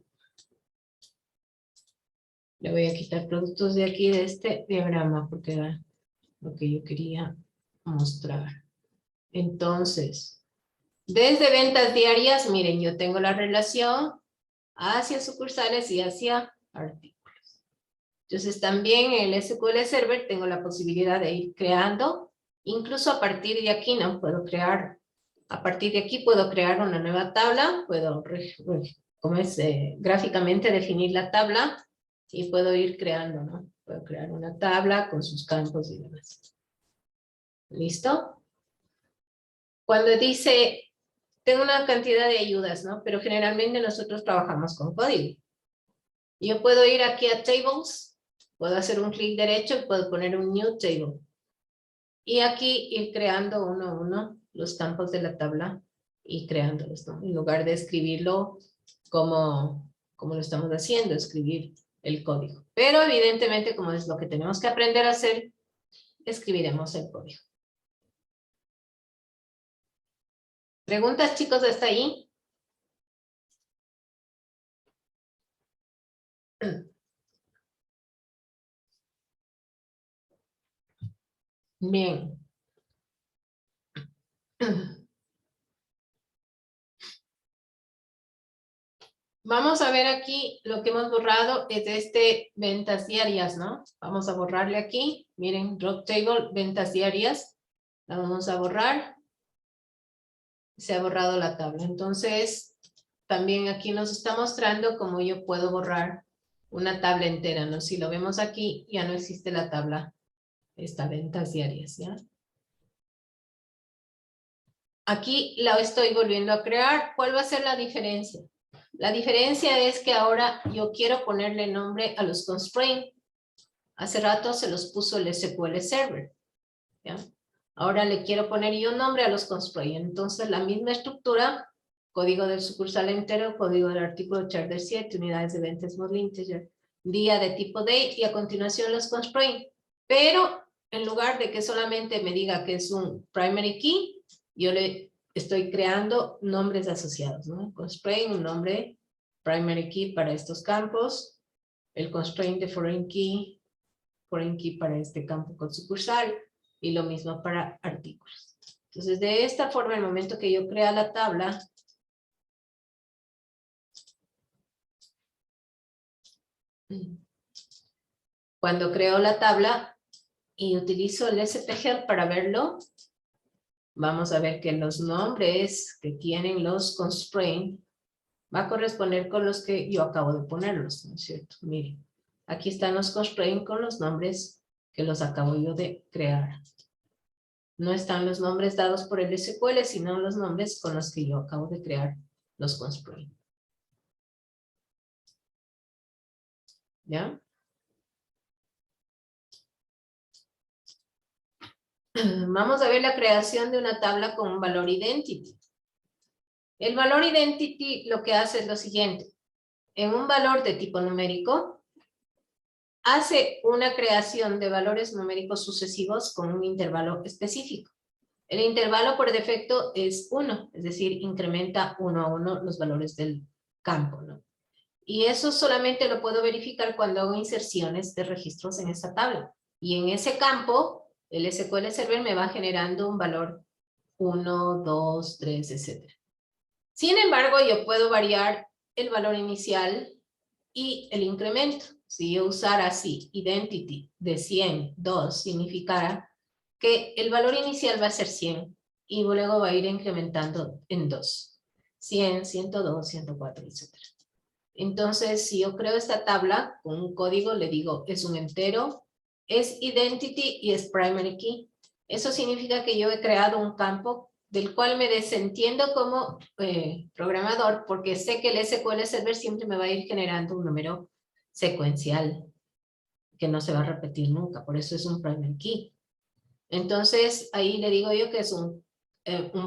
Le voy a quitar productos de aquí, de este diagrama, porque era lo que yo quería mostrar. Entonces, desde ventas diarias, miren, yo tengo la relación hacia sucursales y hacia artículos. Entonces, también en el SQL Server tengo la posibilidad de ir creando, incluso a partir de aquí, ¿no? Puedo crear, a partir de aquí puedo crear una nueva tabla, puedo, gráficamente definir la tabla y puedo ir creando, ¿no? Puedo crear una tabla con sus campos y demás. ¿Listo? Cuando dice, tengo una cantidad de ayudas, ¿no? Pero generalmente nosotros trabajamos con código. Yo puedo ir aquí a Tables, puedo hacer un clic derecho y puedo poner un New Table. Y aquí ir creando uno a uno los campos de la tabla y creándolos, ¿no? En lugar de escribirlo como lo estamos haciendo, escribir el código. Pero evidentemente, como es lo que tenemos que aprender a hacer, escribiremos el código. ¿Preguntas, chicos, hasta ahí? Bien. Vamos a ver aquí lo que hemos borrado es ventas diarias, ¿no? Vamos a borrarle aquí. Miren, drop table, ventas diarias. La vamos a borrar. Se ha borrado la tabla. Entonces, también aquí nos está mostrando cómo yo puedo borrar una tabla entera, ¿no? Si lo vemos aquí, ya no existe la tabla. Está ventas diarias, ¿ya? Aquí la estoy volviendo a crear. ¿Cuál va a ser la diferencia? La diferencia es que ahora yo quiero ponerle nombre a los constraints. Hace rato se los puso el SQL Server. ¿Ya? Ahora le quiero poner yo nombre a los constraints. Entonces la misma estructura, código del sucursal entero, código del artículo charter 7, unidades de venta small integer, día de tipo date y a continuación los constraints. Pero en lugar de que solamente me diga que es un primary key, yo le estoy creando nombres asociados, ¿no? Constraint, un nombre primary key para estos campos, el constraint de foreign key para este campo con sucursal y lo mismo para artículos. Entonces, de esta forma, el momento que yo crea la tabla, Cuando creo la tabla y utilizo el SPGel para verlo, vamos a ver que los nombres que tienen los constraints va a corresponder con los que yo acabo de ponerlos, ¿no es cierto? Miren, aquí están los constraints con los nombres que los acabo yo de crear. No están los nombres dados por el SQL, sino los nombres con los que yo acabo de crear los constraints. ¿Ya? Vamos a ver la creación de una tabla con un valor identity. El valor identity lo que hace es lo siguiente. En un valor de tipo numérico, hace una creación de valores numéricos sucesivos con un intervalo específico. El intervalo por defecto es 1, es decir, incrementa 1 a 1 los valores del campo, ¿no? Y eso solamente lo puedo verificar cuando hago inserciones de registros en esta tabla. Y en ese campo, el SQL Server me va generando un valor 1, 2, 3, etc. Sin embargo, yo puedo variar el valor inicial y el incremento. Si yo usara así, identity de 100, 2, significará que el valor inicial va a ser 100 y luego va a ir incrementando en 2. 100, 102, 104, etc. Entonces, si yo creo esta tabla con un código, le digo, es un entero, es identity y es primary key. Eso significa que yo he creado un campo del cual me desentiendo como programador, porque sé que el SQL Server siempre me va a ir generando un número secuencial, que no se va a repetir nunca, por eso es un primary key. Entonces, ahí le digo yo que es un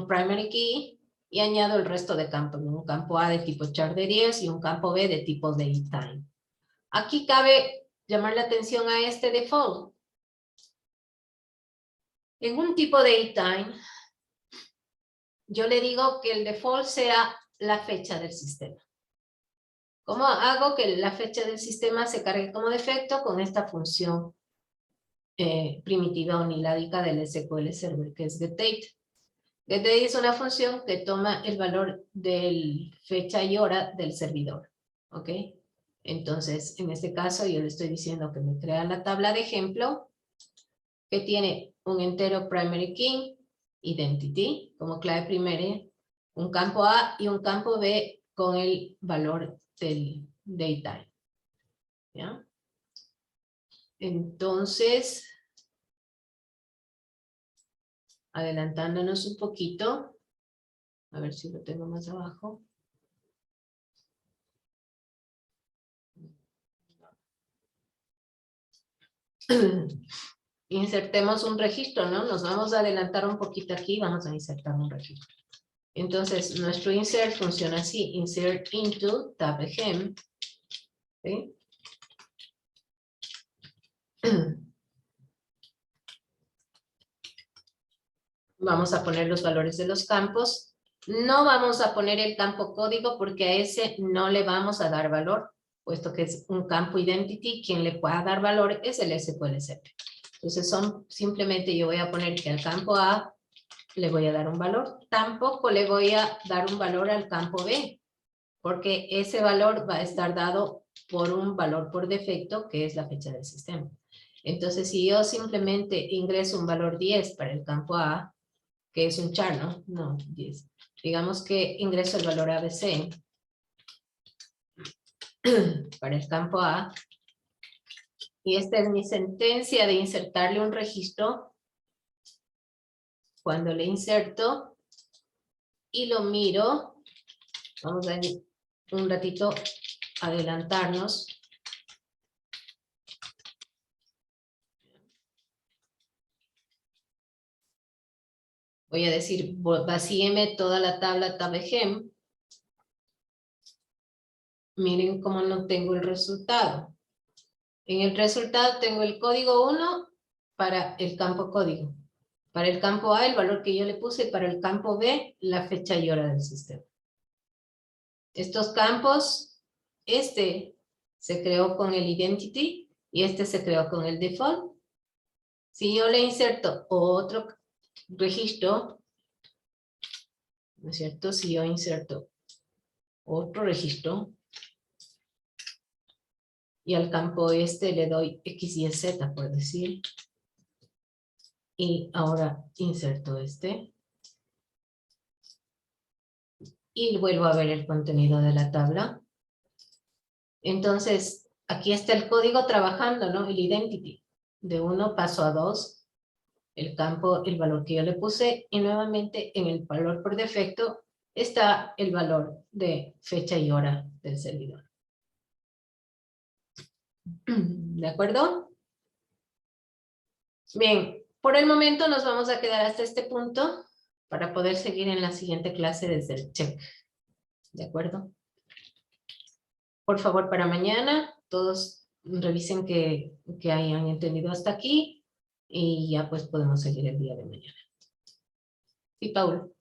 primary key, y añado el resto de campos, un campo A de tipo char de 10 y un campo B de tipo datetime. Aquí cabe llamar la atención a este default. En un tipo datetime, yo le digo que el default sea la fecha del sistema. ¿Cómo hago que la fecha del sistema se cargue como defecto? Con esta función primitiva uniládica del SQL Server, que es getDate. GetDate es una función que toma el valor del fecha y hora del servidor, ¿ok? Entonces, en este caso, yo le estoy diciendo que me crea la tabla de ejemplo que tiene un entero primary key, identity, como clave primaria, un campo A y un campo B con el valor del datetime, ¿ya? Entonces, adelantándonos un poquito, a ver si lo tengo más abajo. Insertemos un registro, ¿no? Nos vamos a adelantar un poquito aquí, vamos a insertar un registro. Entonces, nuestro insert funciona así, insert into tab gem, ¿sí? Vamos a poner los valores de los campos. No vamos a poner el campo código porque a ese no le vamos a dar valor, puesto que es un campo identity, quien le pueda dar valor es el SQL Server. Entonces simplemente yo voy a poner que al campo A le voy a dar un valor. Tampoco le voy a dar un valor al campo B, porque ese valor va a estar dado por un valor por defecto, que es la fecha del sistema. Entonces, si yo simplemente ingreso un valor 10 para el campo A, que es un char, ¿no? No, 10. Digamos que ingreso el valor ABC para el campo A, y esta es mi sentencia de insertarle un registro. Cuando le inserto y lo miro, vamos a ir un ratito adelantarnos. Voy a decir, vacíeme toda la tabla tabgem. Miren cómo no tengo el resultado. En el resultado tengo el código 1 para el campo código. Para el campo A, el valor que yo le puse, para el campo B, la fecha y hora del sistema. Estos campos, este se creó con el identity y este se creó con el default. Si yo le inserto otro registro, ¿no es cierto? Si yo inserto otro registro, Y al campo este le doy X, Y, Z, por decir. Y ahora inserto este. Y vuelvo a ver el contenido de la tabla. Entonces, aquí está el código trabajando, ¿no? El identity. De 1 paso a 2. El campo, el valor que yo le puse. Y nuevamente en el valor por defecto está el valor de fecha y hora del servidor. ¿De acuerdo? Bien, por el momento nos vamos a quedar hasta este punto para poder seguir en la siguiente clase desde el check. ¿De acuerdo? Por favor, para mañana, todos revisen que hayan entendido hasta aquí y ya pues podemos seguir el día de mañana. Y Paul.